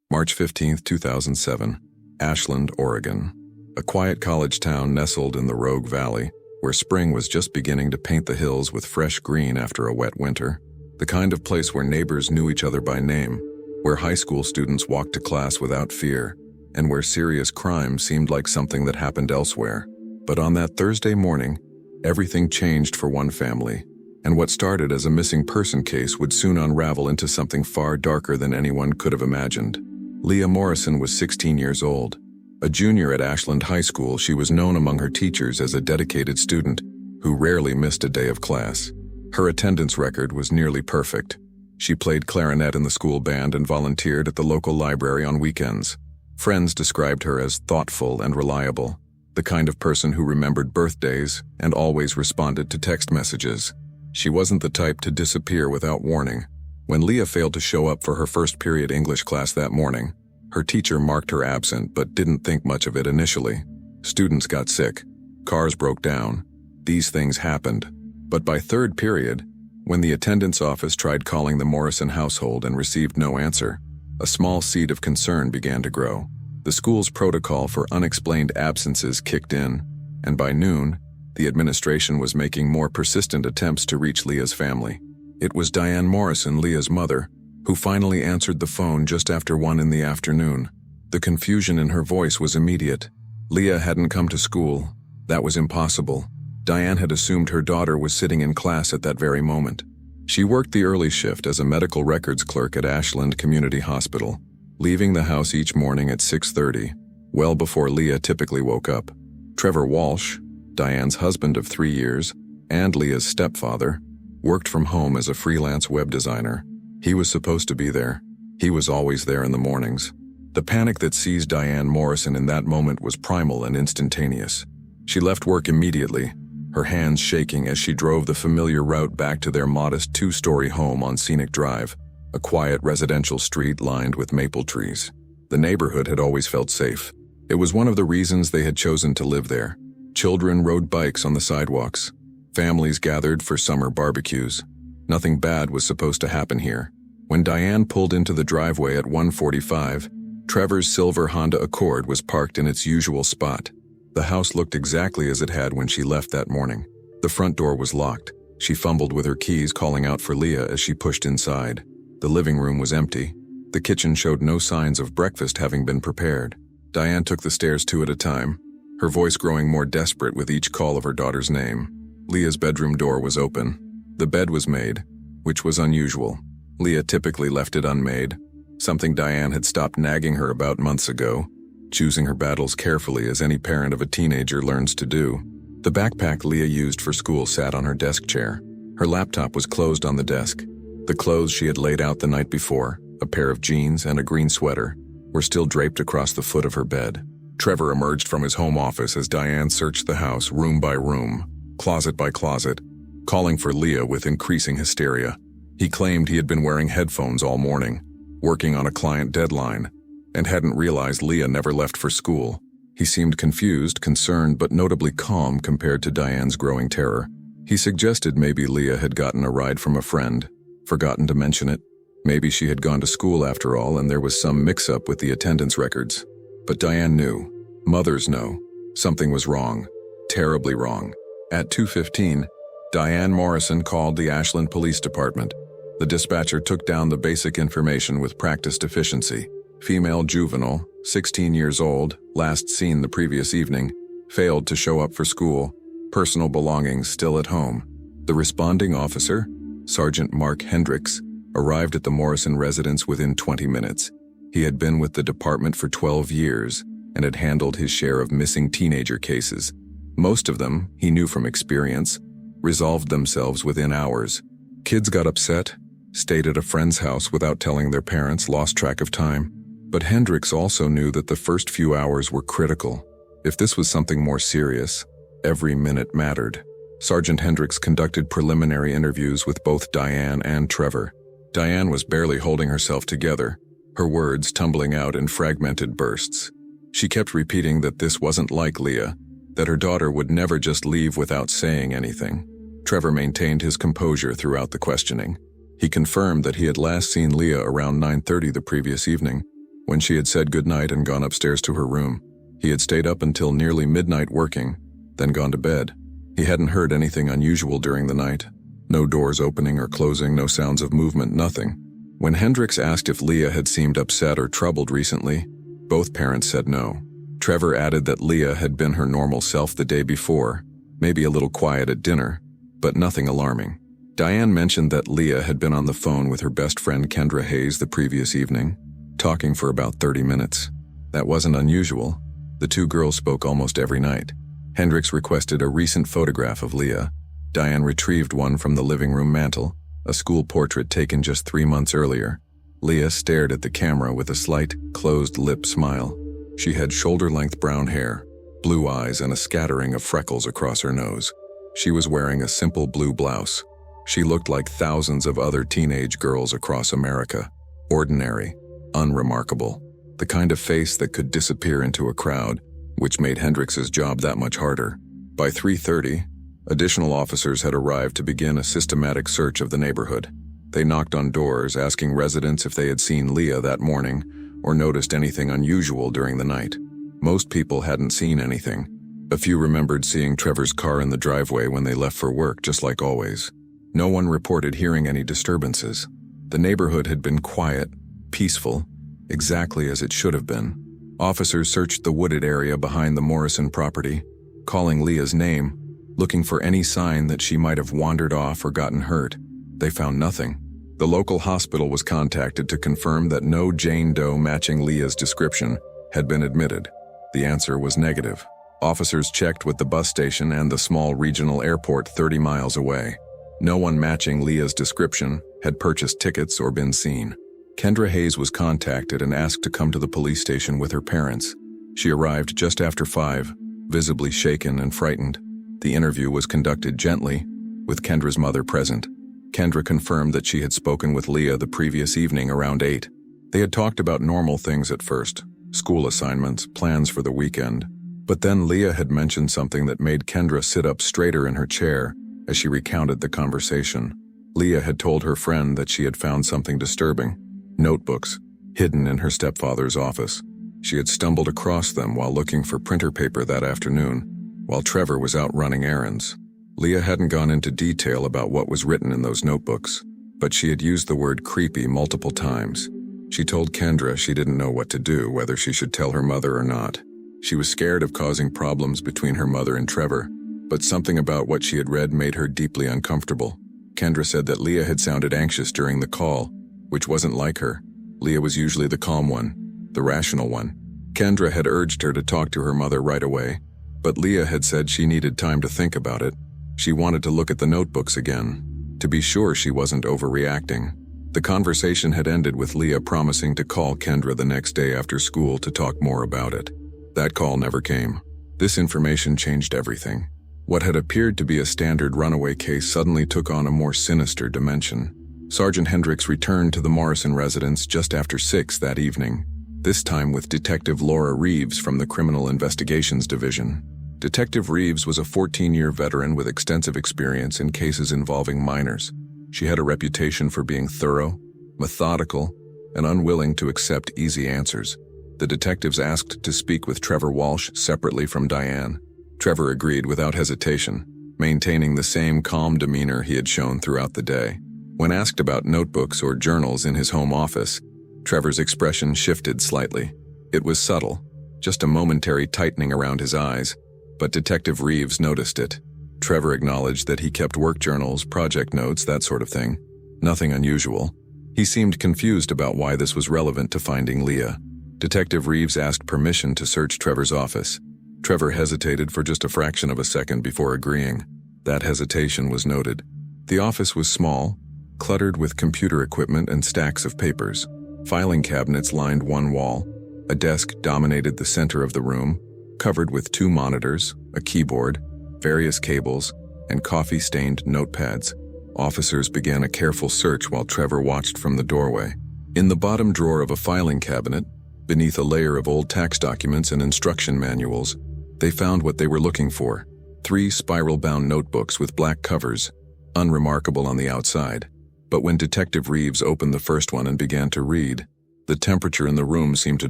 March 15, 2007, Ashland, Oregon. A quiet college town nestled in the Rogue Valley, where spring was just beginning to paint the hills with fresh green after a wet winter. The kind of place where neighbors knew each other by name, where high school students walked to class without fear, and where serious crime seemed like something that happened elsewhere. But on that Thursday morning, everything changed for one family, and what started as a missing person case would soon unravel into something far darker than anyone could have imagined. Leah Morrison was 16 years old. A junior at Ashland High School, she was known among her teachers as a dedicated student who rarely missed a day of class. Her attendance record was nearly perfect. She played clarinet in the school band and volunteered at the local library on weekends. Friends described her as thoughtful and reliable, the kind of person who remembered birthdays and always responded to text messages. She wasn't the type to disappear without warning. When Leah failed to show up for her first period English class that morning, her teacher marked her absent but didn't think much of it initially. Students got sick. Cars broke down. These things happened. But by third period, when the attendance office tried calling the Morrison household and received no answer, a small seed of concern began to grow. The school's protocol for unexplained absences kicked in, and by noon, the administration was making more persistent attempts to reach Leah's family. It was Diane Morrison, Leah's mother, who finally answered the phone just after 1 in the afternoon. The confusion in her voice was immediate. Leah hadn't come to school. That was impossible. Diane had assumed her daughter was sitting in class at that very moment. She worked the early shift as a medical records clerk at Ashland Community Hospital, leaving the house each morning at 6:30, well before Leah typically woke up. Trevor Walsh, Diane's husband of 3 years, and Leah's stepfather, worked from home as a freelance web designer. He was supposed to be there. He was always there in the mornings. The panic that seized Diane Morrison in that moment was primal and instantaneous. She left work immediately, her hands shaking as she drove the familiar route back to their modest 2-story home on Scenic Drive, a quiet residential street lined with maple trees. The neighborhood had always felt safe. It was one of the reasons they had chosen to live there. Children rode bikes on the sidewalks. Families gathered for summer barbecues. Nothing bad was supposed to happen here. When Diane pulled into the driveway at 1:45, Trevor's silver Honda Accord was parked in its usual spot. The house looked exactly as it had when she left that morning. The front door was locked. She fumbled with her keys, calling out for Leah as she pushed inside. The living room was empty. The kitchen showed no signs of breakfast having been prepared. Diane took the stairs 2 at a time, her voice growing more desperate with each call of her daughter's name. Leah's bedroom door was open. The bed was made, which was unusual. Leah typically left it unmade, something Diane had stopped nagging her about months ago, choosing her battles carefully as any parent of a teenager learns to do. The backpack Leah used for school sat on her desk chair. Her laptop was closed on the desk. The clothes she had laid out the night before, a pair of jeans and a green sweater, were still draped across the foot of her bed. Trevor emerged from his home office as Diane searched the house room by room, closet by closet, calling for Leah with increasing hysteria. He claimed he had been wearing headphones all morning, working on a client deadline, and hadn't realized Leah never left for school. He seemed confused, concerned, but notably calm compared to Diane's growing terror. He suggested maybe Leah had gotten a ride from a friend, forgotten to mention it. Maybe she had gone to school after all and there was some mix-up with the attendance records. But Diane knew. Mothers know. Something was wrong. Terribly wrong. At 2:15, Diane Morrison called the Ashland Police Department. The dispatcher took down the basic information with practiced efficiency. Female juvenile, 16 years old, last seen the previous evening, failed to show up for school, personal belongings still at home. The responding officer, Sergeant Mark Hendricks, arrived at the Morrison residence within 20 minutes. He had been with the department for 12 years and had handled his share of missing teenager cases. Most of them, he knew from experience, resolved themselves within hours. Kids got upset, stayed at a friend's house without telling their parents, lost track of time. But Hendricks also knew that the first few hours were critical. If this was something more serious, every minute mattered. Sergeant Hendricks conducted preliminary interviews with both Diane and Trevor. Diane was barely holding herself together, her words tumbling out in fragmented bursts. She kept repeating that this wasn't like Leah, that her daughter would never just leave without saying anything. Trevor maintained his composure throughout the questioning. He confirmed that he had last seen Leah around 9:30 the previous evening, When she had said goodnight and gone upstairs to her room, he had stayed up until nearly midnight working, then gone to bed. He hadn't heard anything unusual during the night. No doors opening or closing, no sounds of movement, nothing. When Hendricks asked if Leah had seemed upset or troubled recently, both parents said no. Trevor added that Leah had been her normal self the day before, maybe a little quiet at dinner, but nothing alarming. Diane mentioned that Leah had been on the phone with her best friend Kendra Hayes the previous evening, talking for about 30 minutes. That wasn't unusual. The two girls spoke almost every night. Hendricks requested a recent photograph of Leah. Diane retrieved one from the living room mantel, a school portrait taken just 3 months earlier. Leah stared at the camera with a slight, closed-lip smile. She had shoulder-length brown hair, blue eyes, and a scattering of freckles across her nose. She was wearing a simple blue blouse. She looked like thousands of other teenage girls across America. Ordinary, unremarkable. The kind of face that could disappear into a crowd, which made Hendricks's job that much harder. By 3:30, additional officers had arrived to begin a systematic search of the neighborhood. They knocked on doors, asking residents if they had seen Leah that morning or noticed anything unusual during the night. Most people hadn't seen anything. A few remembered seeing Trevor's car in the driveway when they left for work, just like always. No one reported hearing any disturbances. The neighborhood had been quiet, peaceful, exactly as it should have been. Officers searched the wooded area behind the Morrison property, calling Leah's name, looking for any sign that she might have wandered off or gotten hurt. They found nothing. The local hospital was contacted to confirm that no Jane Doe matching Leah's description had been admitted. The answer was negative. Officers checked with the bus station and the small regional airport 30 miles away. No one matching Leah's description had purchased tickets or been seen. Kendra Hayes was contacted and asked to come to the police station with her parents. She arrived just after 5, visibly shaken and frightened. The interview was conducted gently, with Kendra's mother present. Kendra confirmed that she had spoken with Leah the previous evening around 8. They had talked about normal things at first, school assignments, plans for the weekend. But then Leah had mentioned something that made Kendra sit up straighter in her chair as she recounted the conversation. Leah had told her friend that she had found something disturbing: notebooks, hidden in her stepfather's office. She had stumbled across them while looking for printer paper that afternoon, while Trevor was out running errands. Leah hadn't gone into detail about what was written in those notebooks, but she had used the word creepy multiple times. She told Kendra she didn't know what to do, whether she should tell her mother or not. She was scared of causing problems between her mother and Trevor, but something about what she had read made her deeply uncomfortable. Kendra said that Leah had sounded anxious during the call, which wasn't like her. Leah was usually the calm one, the rational one. Kendra had urged her to talk to her mother right away, but Leah had said she needed time to think about it. She wanted to look at the notebooks again, to be sure she wasn't overreacting. The conversation had ended with Leah promising to call Kendra the next day after school to talk more about it. That call never came. This information changed everything. What had appeared to be a standard runaway case suddenly took on a more sinister dimension. Sergeant Hendricks returned to the Morrison residence just after 6 that evening, this time with Detective Laura Reeves from the Criminal Investigations Division. Detective Reeves was a 14-year veteran with extensive experience in cases involving minors. She had a reputation for being thorough, methodical, and unwilling to accept easy answers. The detectives asked to speak with Trevor Walsh separately from Diane. Trevor agreed without hesitation, maintaining the same calm demeanor he had shown throughout the day. When asked about notebooks or journals in his home office, Trevor's expression shifted slightly. It was subtle, just a momentary tightening around his eyes, but Detective Reeves noticed it. Trevor acknowledged that he kept work journals, project notes, that sort of thing. Nothing unusual. He seemed confused about why this was relevant to finding Leah. Detective Reeves asked permission to search Trevor's office. Trevor hesitated for just a fraction of a second before agreeing. That hesitation was noted. The office was small, cluttered with computer equipment and stacks of papers. Filing cabinets lined one wall. A desk dominated the center of the room, covered with 2 monitors, a keyboard, various cables, and coffee-stained notepads. Officers began a careful search while Trevor watched from the doorway. In the bottom drawer of a filing cabinet, beneath a layer of old tax documents and instruction manuals, they found what they were looking for: 3 spiral-bound notebooks with black covers, unremarkable on the outside. But when Detective Reeves opened the first one and began to read, The temperature in the room seemed to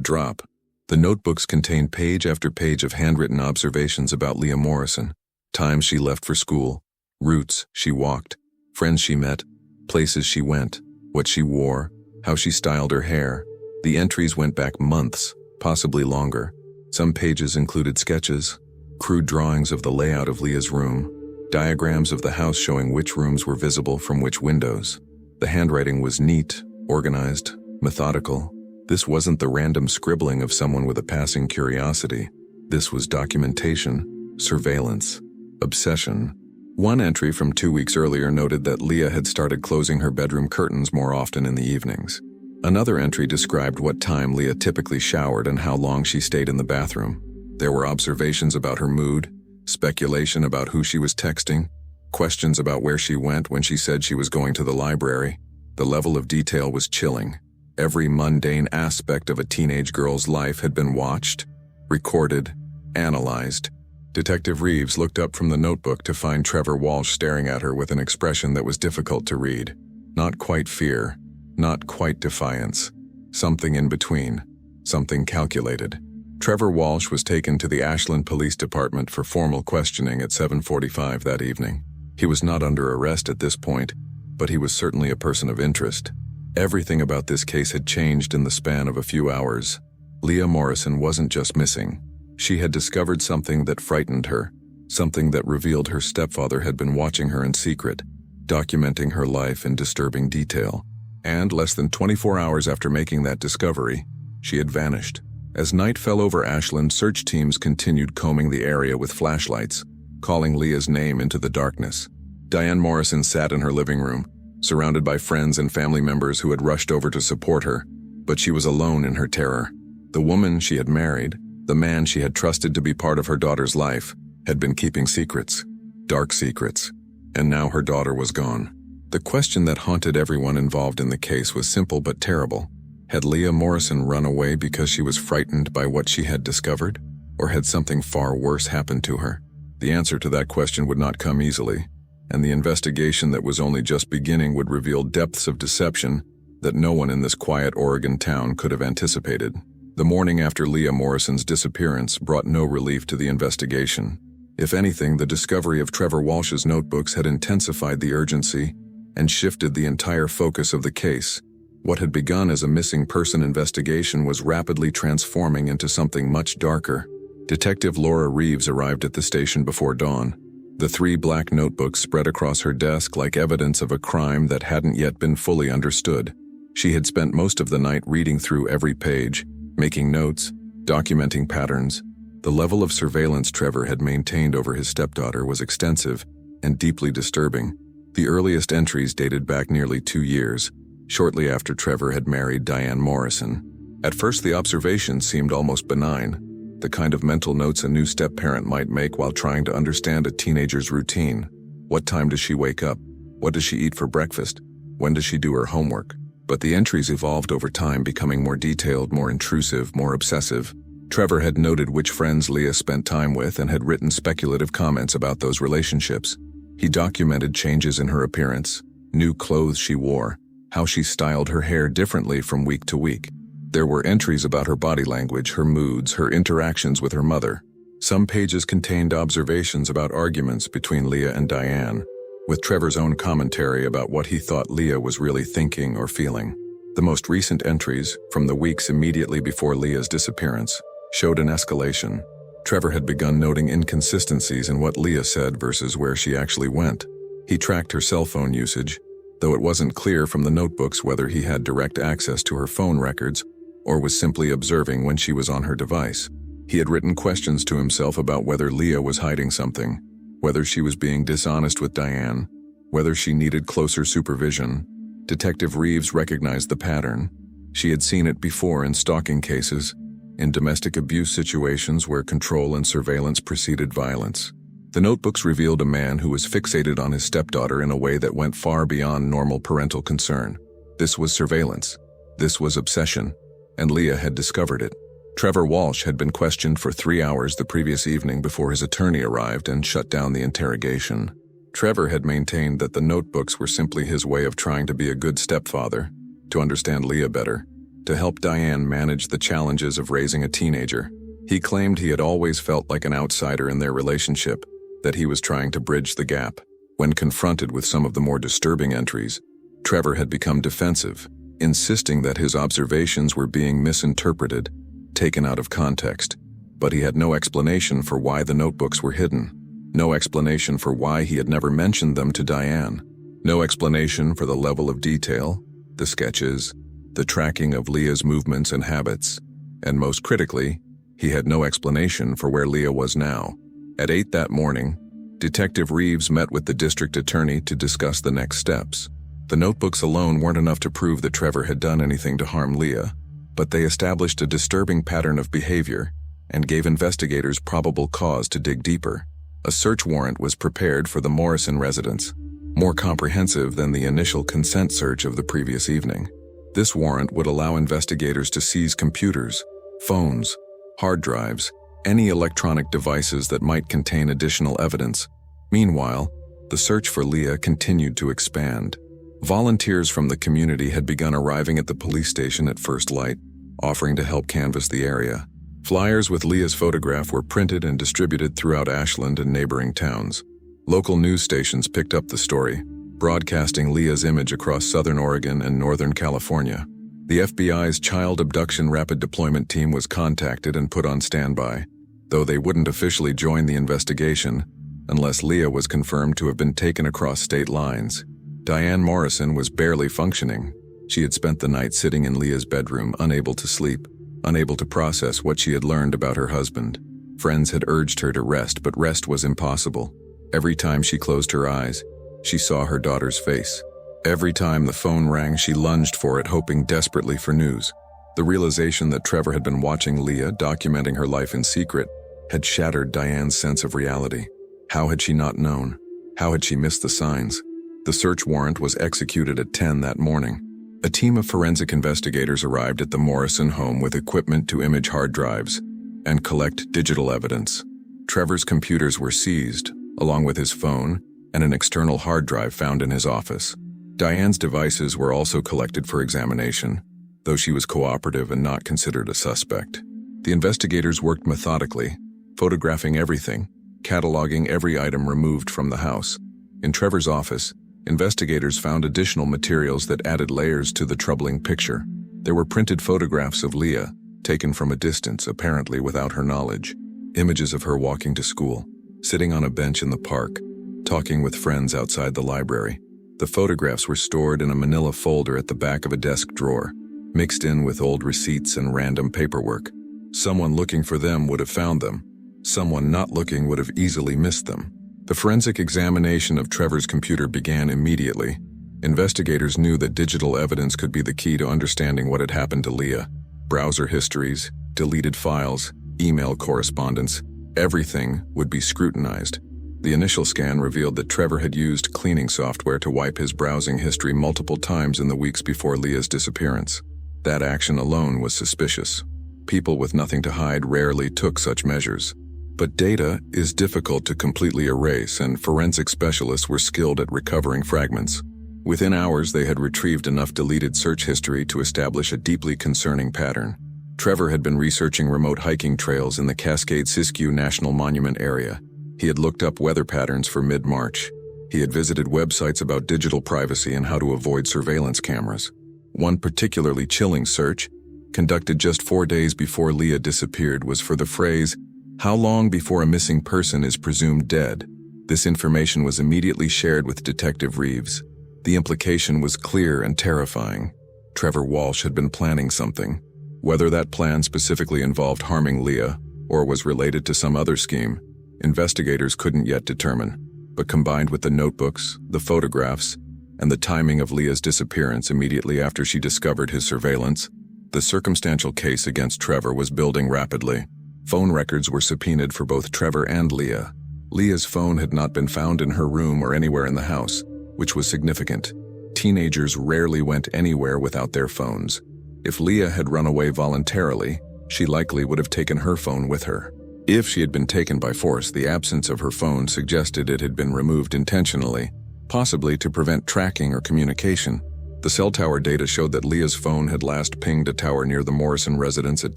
drop. The notebooks contained page after page of handwritten observations about Leah Morrison. Times she left for school, routes she walked, friends she met, places she went, what she wore, how she styled her hair. The entries went back months, possibly longer. Some pages included sketches, crude drawings of the layout of Leah's room, diagrams of the house showing which rooms were visible from which windows. The handwriting was neat, organized, methodical. This wasn't the random scribbling of someone with a passing curiosity. This was documentation, surveillance, obsession. One entry from 2 weeks earlier noted that Leah had started closing her bedroom curtains more often in the evenings. Another entry described what time Leah typically showered and how long she stayed in the bathroom. There were observations about her mood, speculation about who she was texting, questions about where she went when she said she was going to the library. The level of detail was chilling. Every mundane aspect of a teenage girl's life had been watched, recorded, analyzed. Detective Reeves looked up from the notebook to find Trevor Walsh staring at her with an expression that was difficult to read. Not quite fear, not quite defiance. Something in between. Something calculated. Trevor Walsh was taken to the Ashland Police Department for formal questioning at 7:45 that evening. He was not under arrest at this point, but he was certainly a person of interest. Everything about this case had changed in the span of a few hours. Leah Morrison wasn't just missing. She had discovered something that frightened her, something that revealed her stepfather had been watching her in secret, documenting her life in disturbing detail. And less than 24 hours after making that discovery, she had vanished. As night fell over Ashland, search teams continued combing the area with flashlights, calling Leah's name into the darkness. Diane Morrison sat in her living room, surrounded by friends and family members who had rushed over to support her, but she was alone in her terror. The woman she had married, the man she had trusted to be part of her daughter's life, had been keeping secrets, dark secrets, and now her daughter was gone. The question that haunted everyone involved in the case was simple but terrible. Had Leah Morrison run away because she was frightened by what she had discovered, or had something far worse happened to her? The answer to that question would not come easily, and the investigation that was only just beginning would reveal depths of deception that no one in this quiet Oregon town could have anticipated. The morning after Leah Morrison's disappearance brought no relief to the investigation. If anything, the discovery of Trevor Walsh's notebooks had intensified the urgency and shifted the entire focus of the case. What had begun as a missing person investigation was rapidly transforming into something much darker. Detective Laura Reeves arrived at the station before dawn. The 3 black notebooks spread across her desk like evidence of a crime that hadn't yet been fully understood. She had spent most of the night reading through every page, making notes, documenting patterns. The level of surveillance Trevor had maintained over his stepdaughter was extensive and deeply disturbing. The earliest entries dated back nearly 2 years, shortly after Trevor had married Diane Morrison. At first, the observations seemed almost benign, the kind of mental notes a new step-parent might make while trying to understand a teenager's routine. What time does she wake up? What does she eat for breakfast? When does she do her homework? But the entries evolved over time, becoming more detailed, more intrusive, more obsessive. Trevor had noted which friends Leah spent time with and had written speculative comments about those relationships. He documented changes in her appearance, new clothes she wore, how she styled her hair differently from week to week. There were entries about her body language, her moods, her interactions with her mother. Some pages contained observations about arguments between Leah and Diane, with Trevor's own commentary about what he thought Leah was really thinking or feeling. The most recent entries, from the weeks immediately before Leah's disappearance, showed an escalation. Trevor had begun noting inconsistencies in what Leah said versus where she actually went. He tracked her cell phone usage, though it wasn't clear from the notebooks whether he had direct access to her phone records or was simply observing when she was on her device. He had written questions to himself about whether Leah was hiding something, whether she was being dishonest with Diane, whether she needed closer supervision. Detective Reeves recognized the pattern. She had seen it before in stalking cases, in domestic abuse situations where control and surveillance preceded violence. The notebooks revealed a man who was fixated on his stepdaughter in a way that went far beyond normal parental concern. This was surveillance. This was obsession, and Leah had discovered it. Trevor Walsh had been questioned for 3 hours the previous evening before his attorney arrived and shut down the interrogation. Trevor had maintained that the notebooks were simply his way of trying to be a good stepfather, to understand Leah better, to help Diane manage the challenges of raising a teenager. He claimed he had always felt like an outsider in their relationship, that he was trying to bridge the gap. When confronted with some of the more disturbing entries, Trevor had become defensive, insisting that his observations were being misinterpreted, taken out of context. But he had no explanation for why the notebooks were hidden. No explanation for why he had never mentioned them to Diane. No explanation for the level of detail, the sketches, the tracking of Leah's movements and habits. And most critically, he had no explanation for where Leah was now. At 8 that morning, Detective Reeves met with the district attorney to discuss the next steps. The notebooks alone weren't enough to prove that Trevor had done anything to harm Leah, but they established a disturbing pattern of behavior and gave investigators probable cause to dig deeper. A search warrant was prepared for the Morrison residence, more comprehensive than the initial consent search of the previous evening. This warrant would allow investigators to seize computers, phones, hard drives, any electronic devices that might contain additional evidence. Meanwhile, the search for Leah continued to expand. Volunteers from the community had begun arriving at the police station at first light, offering to help canvass the area. Flyers with Leah's photograph were printed and distributed throughout Ashland and neighboring towns. Local news stations picked up the story, broadcasting Leah's image across southern Oregon and northern California. The FBI's Child Abduction Rapid Deployment Team was contacted and put on standby, though they wouldn't officially join the investigation unless Leah was confirmed to have been taken across state lines. Diane Morrison was barely functioning. She had spent the night sitting in Leah's bedroom, unable to sleep, unable to process what she had learned about her husband. Friends had urged her to rest, but rest was impossible. Every time she closed her eyes, she saw her daughter's face. Every time the phone rang, she lunged for it, hoping desperately for news. The realization that Trevor had been watching Leah, documenting her life in secret, had shattered Diane's sense of reality. How had she not known? How had she missed the signs? The search warrant was executed at 10 that morning. A team of forensic investigators arrived at the Morrison home with equipment to image hard drives and collect digital evidence. Trevor's computers were seized, along with his phone and an external hard drive found in his office. Diane's devices were also collected for examination, though she was cooperative and not considered a suspect. The investigators worked methodically, photographing everything, cataloging every item removed from the house. In Trevor's office, investigators found additional materials that added layers to the troubling picture. There were printed photographs of Leah, taken from a distance, apparently without her knowledge. Images of her walking to school, sitting on a bench in the park, talking with friends outside the library. The photographs were stored in a manila folder at the back of a desk drawer, mixed in with old receipts and random paperwork. Someone looking for them would have found them. Someone not looking would have easily missed them. The forensic examination of Trevor's computer began immediately. Investigators knew that digital evidence could be the key to understanding what had happened to Leah. Browser histories, deleted files, email correspondence, everything would be scrutinized. The initial scan revealed that Trevor had used cleaning software to wipe his browsing history multiple times in the weeks before Leah's disappearance. That action alone was suspicious. People with nothing to hide rarely took such measures. But data is difficult to completely erase, and forensic specialists were skilled at recovering fragments. Within hours, they had retrieved enough deleted search history to establish a deeply concerning pattern. Trevor had been researching remote hiking trails in the Cascade-Siskiyou National Monument area. He had looked up weather patterns for mid-March. He had visited websites about digital privacy and how to avoid surveillance cameras. One particularly chilling search, conducted just 4 days before Leah disappeared, was for the phrase, "How long before a missing person is presumed dead?" This information was immediately shared with Detective Reeves. The implication was clear and terrifying. Trevor Walsh had been planning something. Whether that plan specifically involved harming Leah or was related to some other scheme, investigators couldn't yet determine. But combined with the notebooks, the photographs, and the timing of Leah's disappearance immediately after she discovered his surveillance, the circumstantial case against Trevor was building rapidly. Phone records were subpoenaed for both Trevor and Leah. Leah's phone had not been found in her room or anywhere in the house, which was significant. Teenagers rarely went anywhere without their phones. If Leah had run away voluntarily, she likely would have taken her phone with her. If she had been taken by force, the absence of her phone suggested it had been removed intentionally, possibly to prevent tracking or communication. The cell tower data showed that Leah's phone had last pinged a tower near the Morrison residence at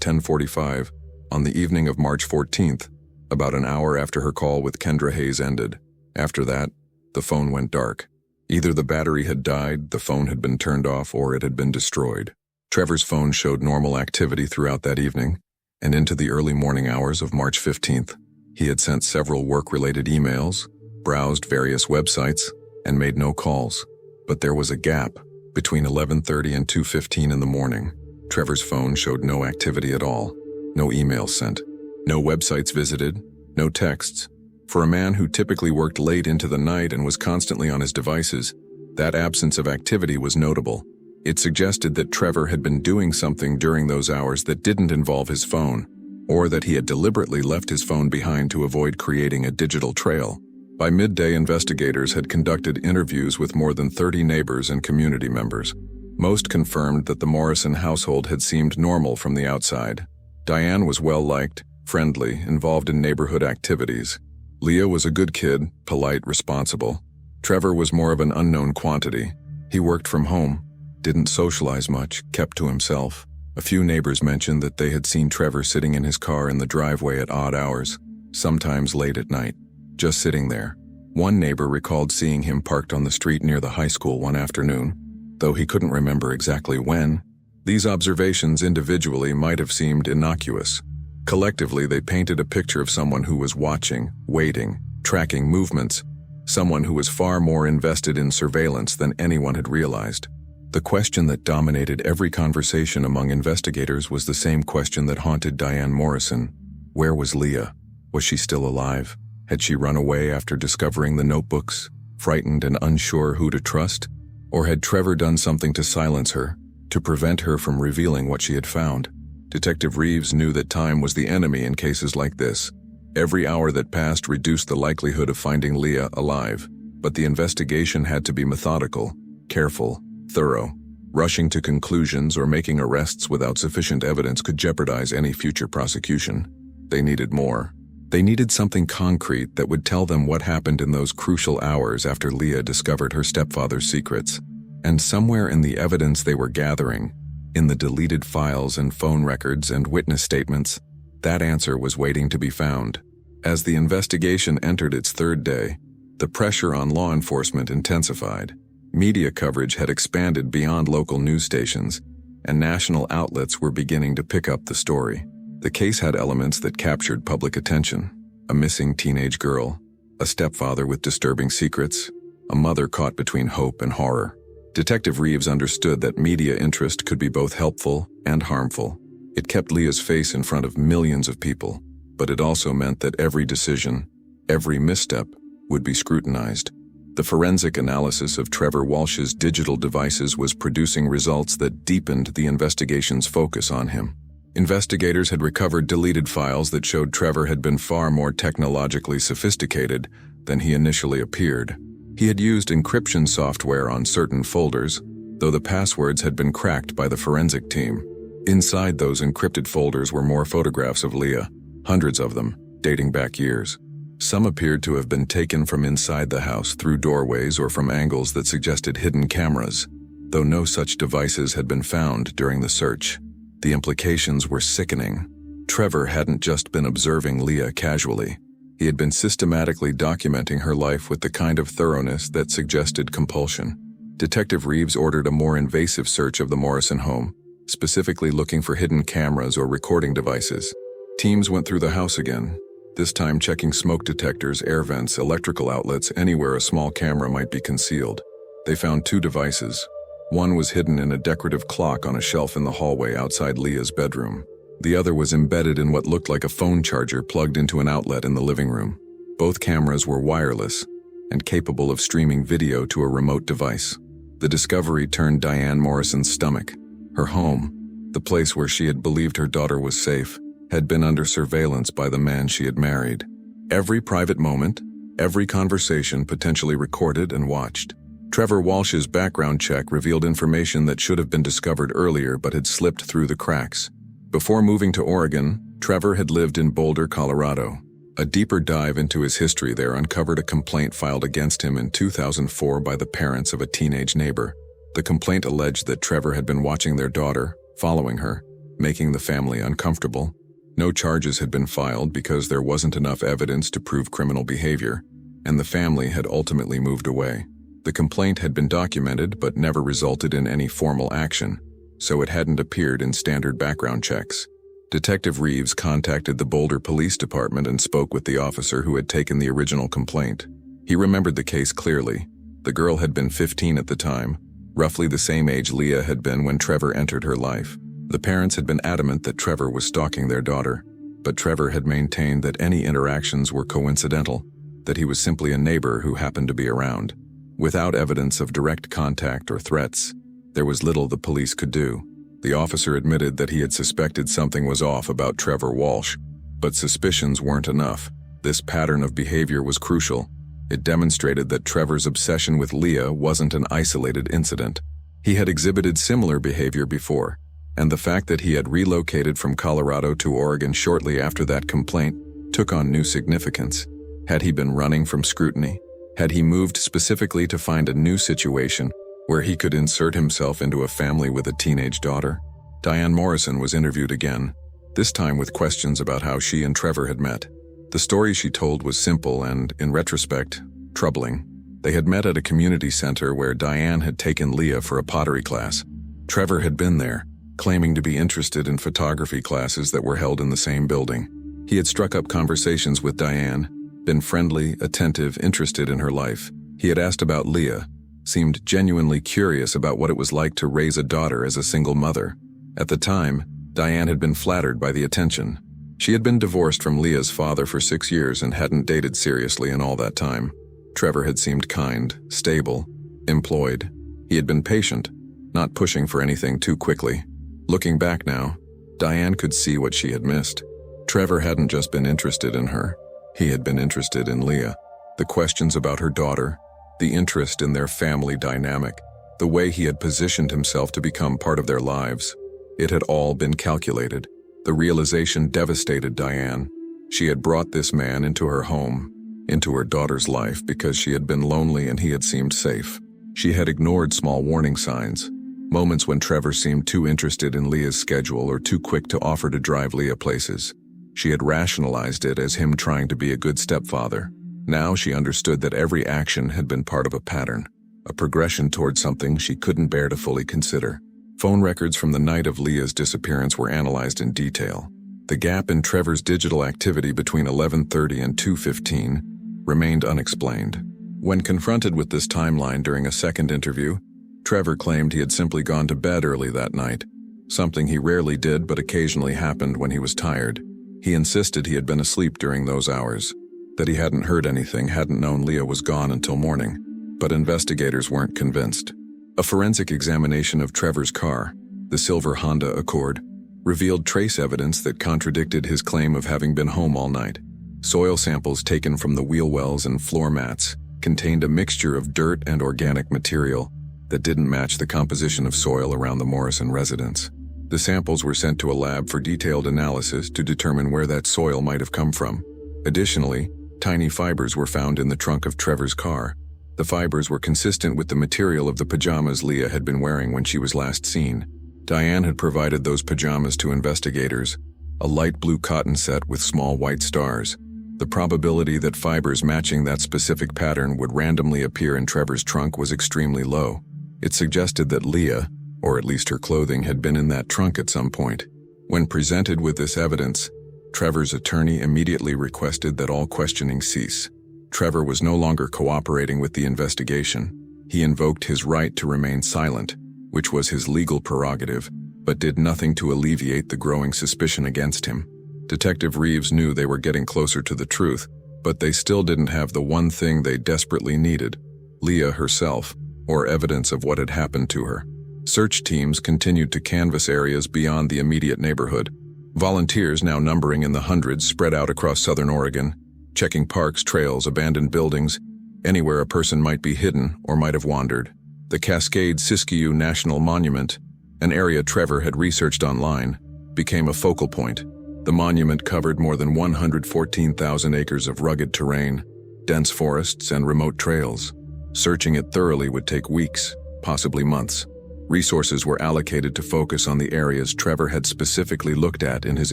10:45 on the evening of March 14th, about an hour after her call with Kendra Hayes ended. After that, the phone went dark. Either the battery had died, the phone had been turned off, or it had been destroyed. Trevor's phone showed normal activity throughout that evening, and into the early morning hours of March 15th. He had sent several work-related emails, browsed various websites, and made no calls. But there was a gap. Between 11:30 and 2:15 in the morning, Trevor's phone showed no activity at all. No emails sent, no websites visited, no texts. For a man who typically worked late into the night and was constantly on his devices, that absence of activity was notable. It suggested that Trevor had been doing something during those hours that didn't involve his phone, or that he had deliberately left his phone behind to avoid creating a digital trail. By midday, investigators had conducted interviews with more than 30 neighbors and community members. Most confirmed that the Morrison household had seemed normal from the outside. Diane was well-liked, friendly, involved in neighborhood activities. Leah was a good kid, polite, responsible. Trevor was more of an unknown quantity. He worked from home, didn't socialize much, kept to himself. A few neighbors mentioned that they had seen Trevor sitting in his car in the driveway at odd hours, sometimes late at night, just sitting there. One neighbor recalled seeing him parked on the street near the high school one afternoon, though he couldn't remember exactly when. These observations individually might have seemed innocuous. Collectively, they painted a picture of someone who was watching, waiting, tracking movements, someone who was far more invested in surveillance than anyone had realized. The question that dominated every conversation among investigators was the same question that haunted Diane Morrison. Where was Leah? Was she still alive? Had she run away after discovering the notebooks, frightened and unsure who to trust? Or had Trevor done something to silence her, to prevent her from revealing what she had found? Detective Reeves knew that time was the enemy in cases like this. Every hour that passed reduced the likelihood of finding Leah alive, but the investigation had to be methodical, careful, thorough. Rushing to conclusions or making arrests without sufficient evidence could jeopardize any future prosecution. They needed more. They needed something concrete that would tell them what happened in those crucial hours after Leah discovered her stepfather's secrets. And somewhere in the evidence they were gathering, in the deleted files and phone records and witness statements, that answer was waiting to be found. As the investigation entered its third day, the pressure on law enforcement intensified. Media coverage had expanded beyond local news stations, and national outlets were beginning to pick up the story. The case had elements that captured public attention: a missing teenage girl, a stepfather with disturbing secrets, a mother caught between hope and horror. Detective Reeves understood that media interest could be both helpful and harmful. It kept Leah's face in front of millions of people, but it also meant that every decision, every misstep, would be scrutinized. The forensic analysis of Trevor Walsh's digital devices was producing results that deepened the investigation's focus on him. Investigators had recovered deleted files that showed Trevor had been far more technologically sophisticated than he initially appeared. He had used encryption software on certain folders, though the passwords had been cracked by the forensic team. Inside those encrypted folders were more photographs of Leah, hundreds of them, dating back years. Some appeared to have been taken from inside the house through doorways or from angles that suggested hidden cameras, though no such devices had been found during the search. The implications were sickening. Trevor hadn't just been observing Leah casually. He had been systematically documenting her life with the kind of thoroughness that suggested compulsion. Detective Reeves ordered a more invasive search of the Morrison home, specifically looking for hidden cameras or recording devices. Teams went through the house again, this time checking smoke detectors, air vents, electrical outlets, anywhere a small camera might be concealed. They found 2 devices. One was hidden in a decorative clock on a shelf in the hallway outside Leah's bedroom. The other was embedded in what looked like a phone charger plugged into an outlet in the living room. Both cameras were wireless and capable of streaming video to a remote device. The discovery turned Diane Morrison's stomach. Her home, the place where she had believed her daughter was safe, had been under surveillance by the man she had married. Every private moment, every conversation potentially recorded and watched. Trevor Walsh's background check revealed information that should have been discovered earlier but had slipped through the cracks. Before moving to Oregon, Trevor had lived in Boulder, Colorado. A deeper dive into his history there uncovered a complaint filed against him in 2004 by the parents of a teenage neighbor. The complaint alleged that Trevor had been watching their daughter, following her, making the family uncomfortable. No charges had been filed because there wasn't enough evidence to prove criminal behavior, and the family had ultimately moved away. The complaint had been documented but never resulted in any formal action, so it hadn't appeared in standard background checks. Detective Reeves contacted the Boulder Police Department and spoke with the officer who had taken the original complaint. He remembered the case clearly. The girl had been 15 at the time, roughly the same age Leah had been when Trevor entered her life. The parents had been adamant that Trevor was stalking their daughter, but Trevor had maintained that any interactions were coincidental, that he was simply a neighbor who happened to be around. Without evidence of direct contact or threats, there was little the police could do. The officer admitted that he had suspected something was off about Trevor Walsh, but suspicions weren't enough. This pattern of behavior was crucial. It demonstrated that Trevor's obsession with Leah wasn't an isolated incident. He had exhibited similar behavior before, and the fact that he had relocated from Colorado to Oregon shortly after that complaint took on new significance. Had he been running from scrutiny? Had he moved specifically to find a new situation where he could insert himself into a family with a teenage daughter? Diane Morrison was interviewed again, this time with questions about how she and Trevor had met. The story she told was simple and, in retrospect, troubling. They had met at a community center where Diane had taken Leah for a pottery class. Trevor had been there, claiming to be interested in photography classes that were held in the same building. He had struck up conversations with Diane, been friendly, attentive, interested in her life. He had asked about Leah, seemed genuinely curious about what it was like to raise a daughter as a single mother. At the time, Diane had been flattered by the attention. She had been divorced from Leah's father for 6 years and hadn't dated seriously in all that time. Trevor had seemed kind, stable, employed. He had been patient, not pushing for anything too quickly. Looking back now, Diane could see what she had missed. Trevor hadn't just been interested in her. He had been interested in Leah. The questions about her daughter, the interest in their family dynamic, the way he had positioned himself to become part of their lives. It had all been calculated. The realization devastated Diane. She had brought this man into her home, into her daughter's life because she had been lonely and he had seemed safe. She had ignored small warning signs, moments when Trevor seemed too interested in Leah's schedule or too quick to offer to drive Leah places. She had rationalized it as him trying to be a good stepfather. Now she understood that every action had been part of a pattern, a progression toward something she couldn't bear to fully consider. Phone records from the night of Leah's disappearance were analyzed in detail. The gap in Trevor's digital activity between 11:30 and 2:15 remained unexplained. When confronted with this timeline during a second interview, Trevor claimed he had simply gone to bed early that night, something he rarely did but occasionally happened when he was tired. He insisted he had been asleep during those hours, that he hadn't heard anything, hadn't known Leah was gone until morning, but investigators weren't convinced. A forensic examination of Trevor's car, the silver Honda Accord, revealed trace evidence that contradicted his claim of having been home all night. Soil samples taken from the wheel wells and floor mats contained a mixture of dirt and organic material that didn't match the composition of soil around the Morrison residence. The samples were sent to a lab for detailed analysis to determine where that soil might have come from. Additionally, tiny fibers were found in the trunk of Trevor's car. The fibers were consistent with the material of the pajamas Leah had been wearing when she was last seen. Diane had provided those pajamas to investigators, a light blue cotton set with small white stars. The probability that fibers matching that specific pattern would randomly appear in Trevor's trunk was extremely low. It suggested that Leah, or at least her clothing, had been in that trunk at some point. When presented with this evidence, Trevor's attorney immediately requested that all questioning cease. Trevor was no longer cooperating with the investigation. He invoked his right to remain silent, which was his legal prerogative, but did nothing to alleviate the growing suspicion against him. Detective Reeves knew they were getting closer to the truth, but they still didn't have the one thing they desperately needed: Leah herself, or evidence of what had happened to her. Search teams continued to canvass areas beyond the immediate neighborhood. Volunteers, now numbering in the hundreds, spread out across southern Oregon, checking parks, trails, abandoned buildings, anywhere a person might be hidden or might have wandered. The Cascade-Siskiyou National Monument, an area Trevor had researched online, became a focal point. The monument covered more than 114,000 acres of rugged terrain, dense forests, and remote trails. Searching it thoroughly would take weeks, possibly months. Resources were allocated to focus on the areas Trevor had specifically looked at in his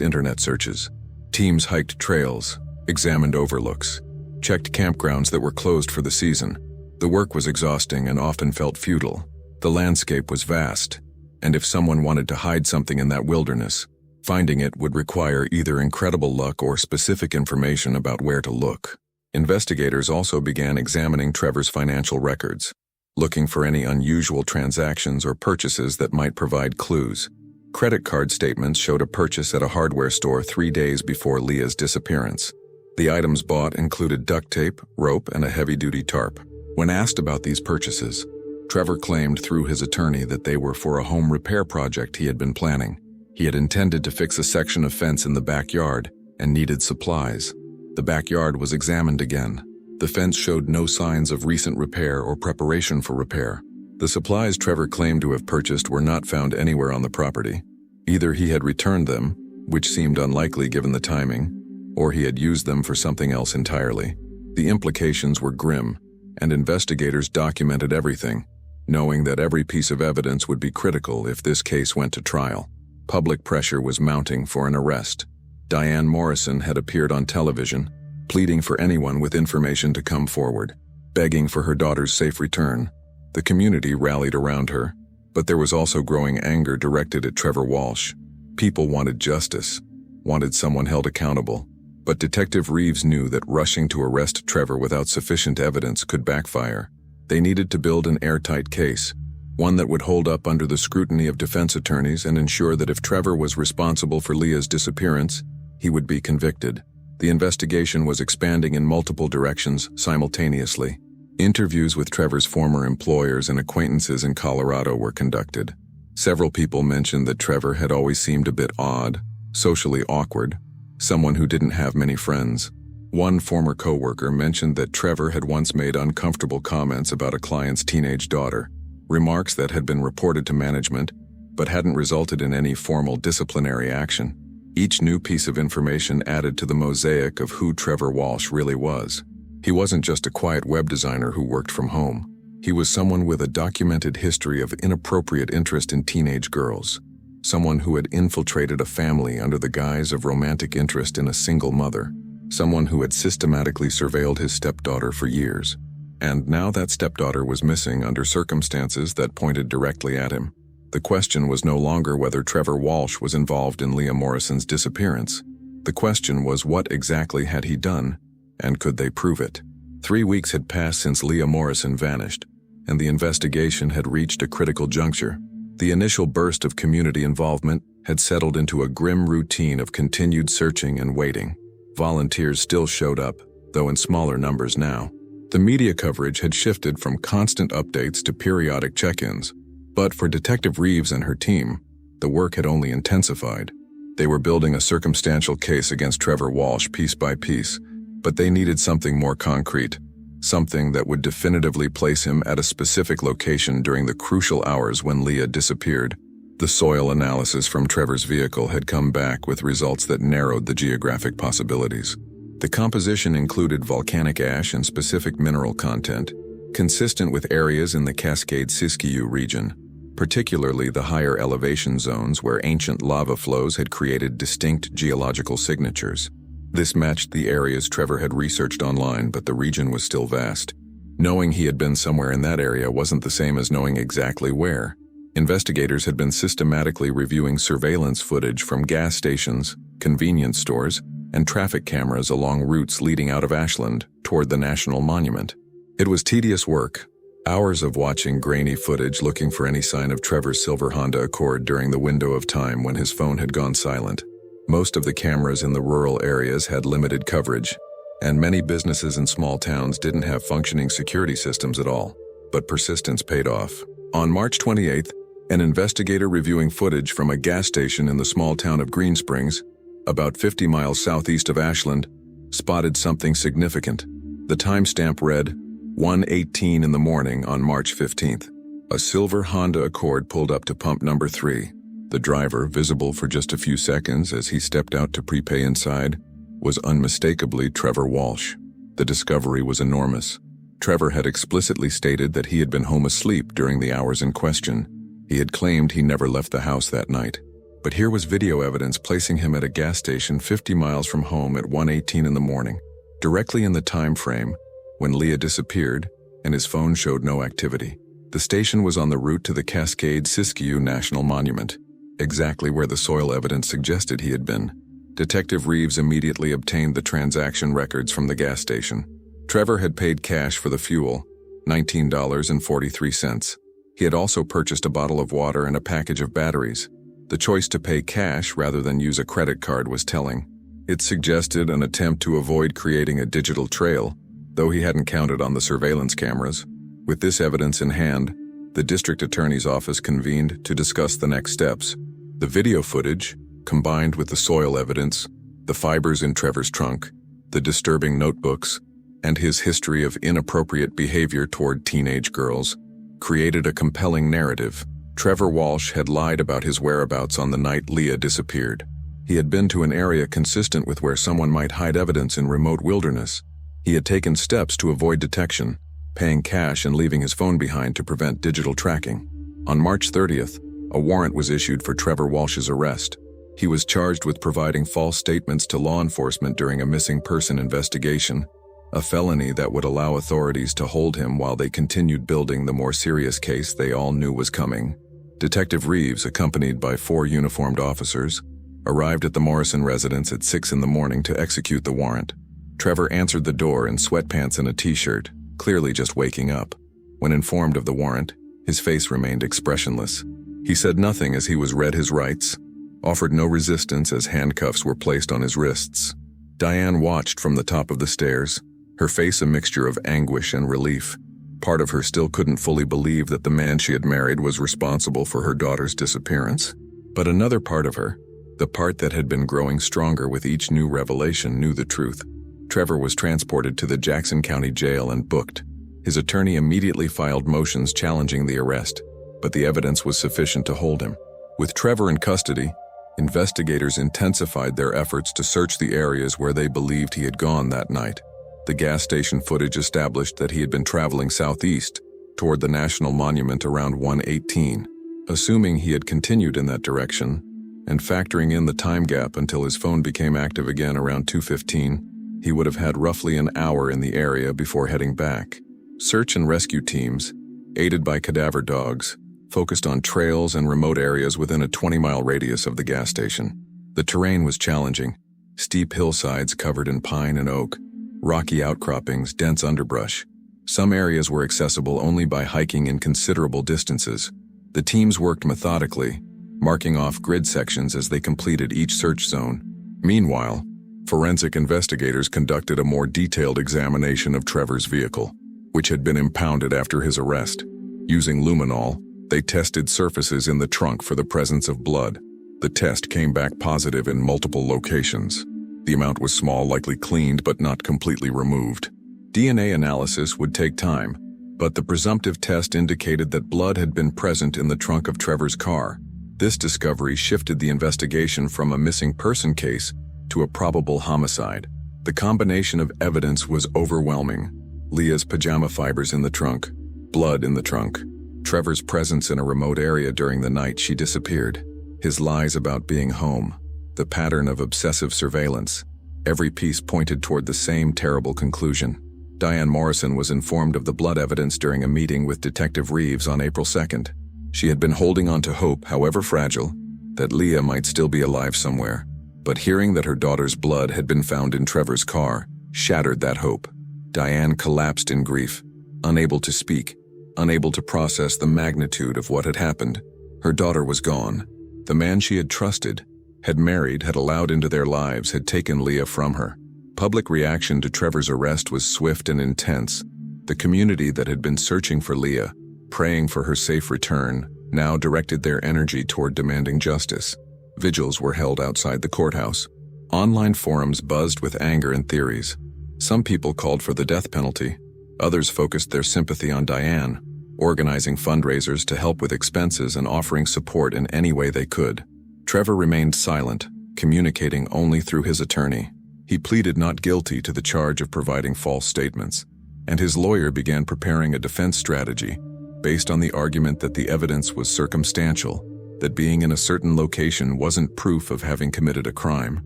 internet searches. Teams hiked trails, examined overlooks, checked campgrounds that were closed for the season. The work was exhausting and often felt futile. The landscape was vast, and if someone wanted to hide something in that wilderness, finding it would require either incredible luck or specific information about where to look. Investigators also began examining Trevor's financial records, looking for any unusual transactions or purchases that might provide clues. Credit card statements showed a purchase at a hardware store 3 days before Leah's disappearance. The items bought included duct tape, rope, and a heavy-duty tarp. When asked about these purchases, Trevor claimed through his attorney that they were for a home repair project he had been planning. He had intended to fix a section of fence in the backyard and needed supplies. The backyard was examined again. The fence showed no signs of recent repair or preparation for repair. The supplies Trevor claimed to have purchased were not found anywhere on the property. Either he had returned them, which seemed unlikely given the timing, or he had used them for something else entirely. The implications were grim, and investigators documented everything, knowing that every piece of evidence would be critical if this case went to trial. Public pressure was mounting for an arrest. Diane Morrison had appeared on television, pleading for anyone with information to come forward, begging for her daughter's safe return. The community rallied around her, but there was also growing anger directed at Trevor Walsh. People wanted justice, wanted someone held accountable, but Detective Reeves knew that rushing to arrest Trevor without sufficient evidence could backfire. They needed to build an airtight case, one that would hold up under the scrutiny of defense attorneys and ensure that if Trevor was responsible for Leah's disappearance, he would be convicted. The investigation was expanding in multiple directions simultaneously. Interviews with Trevor's former employers and acquaintances in Colorado were conducted. Several people mentioned that Trevor had always seemed a bit odd, socially awkward, someone who didn't have many friends. One former coworker mentioned that Trevor had once made uncomfortable comments about a client's teenage daughter, remarks that had been reported to management but hadn't resulted in any formal disciplinary action. Each new piece of information added to the mosaic of who Trevor Walsh really was. He wasn't just a quiet web designer who worked from home. He was someone with a documented history of inappropriate interest in teenage girls, someone who had infiltrated a family under the guise of romantic interest in a single mother, someone who had systematically surveilled his stepdaughter for years. And now that stepdaughter was missing under circumstances that pointed directly at him. The question was no longer whether Trevor Walsh was involved in Leah Morrison's disappearance. The question was what exactly had he done, and could they prove it? 3 weeks had passed since Leah Morrison vanished, and the investigation had reached a critical juncture. The initial burst of community involvement had settled into a grim routine of continued searching and waiting. Volunteers still showed up, though in smaller numbers now. The media coverage had shifted from constant updates to periodic check-ins. But for Detective Reeves and her team, the work had only intensified. They were building a circumstantial case against Trevor Walsh piece by piece, but they needed something more concrete, something that would definitively place him at a specific location during the crucial hours when Leah disappeared. The soil analysis from Trevor's vehicle had come back with results that narrowed the geographic possibilities. The composition included volcanic ash and specific mineral content, consistent with areas in the Cascade-Siskiyou region, particularly the higher elevation zones where ancient lava flows had created distinct geological signatures. This matched the areas Trevor had researched online, but the region was still vast. Knowing he had been somewhere in that area wasn't the same as knowing exactly where. Investigators had been systematically reviewing surveillance footage from gas stations, convenience stores, and traffic cameras along routes leading out of Ashland toward the National Monument. It was tedious work, hours of watching grainy footage looking for any sign of Trevor's silver Honda Accord during the window of time when his phone had gone silent. Most of the cameras in the rural areas had limited coverage, and many businesses in small towns didn't have functioning security systems at all. But persistence paid off. On March 28th, an investigator reviewing footage from a gas station in the small town of Green Springs, about 50 miles southeast of Ashland, spotted something significant. The timestamp read, 1:18 in the morning on March 15th. A silver Honda Accord pulled up to pump number 3. The driver, visible for just a few seconds as he stepped out to prepay inside, was unmistakably Trevor Walsh. The discovery was enormous. Trevor had explicitly stated that he had been home asleep during the hours in question. He had claimed he never left the house that night. But here was video evidence placing him at a gas station 50 miles from home at 1:18 in the morning, directly in the time frame when Leah disappeared and his phone showed no activity. The station was on the route to the Cascade-Siskiyou National Monument, exactly where the soil evidence suggested he had been. Detective Reeves immediately obtained the transaction records from the gas station. Trevor had paid cash for the fuel, $19.43. He had also purchased a bottle of water and a package of batteries. The choice to pay cash rather than use a credit card was telling. It suggested an attempt to avoid creating a digital trail, though he hadn't counted on the surveillance cameras. With this evidence in hand, the district attorney's office convened to discuss the next steps. The video footage, combined with the soil evidence, the fibers in Trevor's trunk, the disturbing notebooks, and his history of inappropriate behavior toward teenage girls, created a compelling narrative. Trevor Walsh had lied about his whereabouts on the night Leah disappeared. He had been to an area consistent with where someone might hide evidence in remote wilderness. He had taken steps to avoid detection, paying cash and leaving his phone behind to prevent digital tracking. On March 30th, a warrant was issued for Trevor Walsh's arrest. He was charged with providing false statements to law enforcement during a missing person investigation, a felony that would allow authorities to hold him while they continued building the more serious case they all knew was coming. Detective Reeves, accompanied by 4 uniformed officers, arrived at the Morrison residence at 6 in the morning to execute the warrant. Trevor answered the door in sweatpants and a t-shirt, clearly just waking up. When informed of the warrant, his face remained expressionless. He said nothing as he was read his rights, offered no resistance as handcuffs were placed on his wrists. Diane watched from the top of the stairs, her face a mixture of anguish and relief. Part of her still couldn't fully believe that the man she had married was responsible for her daughter's disappearance. But another part of her, the part that had been growing stronger with each new revelation, knew the truth. Trevor was transported to the Jackson County Jail and booked. His attorney immediately filed motions challenging the arrest, but the evidence was sufficient to hold him. With Trevor in custody, investigators intensified their efforts to search the areas where they believed he had gone that night. The gas station footage established that he had been traveling southeast toward the National Monument around 1:18. Assuming he had continued in that direction, and factoring in the time gap until his phone became active again around 2:15, he would have had roughly an hour in the area before heading back. Search and rescue teams, aided by cadaver dogs, focused on trails and remote areas within a 20-mile radius of the gas station. The terrain was challenging: steep hillsides covered in pine and oak, rocky outcroppings, dense underbrush. Some areas were accessible only by hiking in considerable distances. The teams worked methodically, marking off grid sections as they completed each search zone. Meanwhile, forensic investigators conducted a more detailed examination of Trevor's vehicle, which had been impounded after his arrest. Using luminol, they tested surfaces in the trunk for the presence of blood. The test came back positive in multiple locations. The amount was small, likely cleaned but not completely removed. DNA analysis would take time, but the presumptive test indicated that blood had been present in the trunk of Trevor's car. This discovery shifted the investigation from a missing person case to a probable homicide. The combination of evidence was overwhelming. Leah's pajama fibers in the trunk, blood in the trunk, Trevor's presence in a remote area during the night she disappeared, his lies about being home, the pattern of obsessive surveillance. Every piece pointed toward the same terrible conclusion. Diane Morrison was informed of the blood evidence during a meeting with Detective Reeves on April 2nd. She had been holding on to hope, however fragile, that Leah might still be alive somewhere. But hearing that her daughter's blood had been found in Trevor's car shattered that hope. Diane collapsed in grief, unable to speak, unable to process the magnitude of what had happened. Her daughter was gone. The man she had trusted, had married, had allowed into their lives, had taken Leah from her. Public reaction to Trevor's arrest was swift and intense. The community that had been searching for Leah, praying for her safe return, now directed their energy toward demanding justice. Vigils were held outside the courthouse. Online forums buzzed with anger and theories. Some people called for the death penalty. Others focused their sympathy on Diane, organizing fundraisers to help with expenses and offering support in any way they could. Trevor remained silent, communicating only through his attorney. He pleaded not guilty to the charge of providing false statements, and his lawyer began preparing a defense strategy based on the argument that the evidence was circumstantial, that being in a certain location wasn't proof of having committed a crime,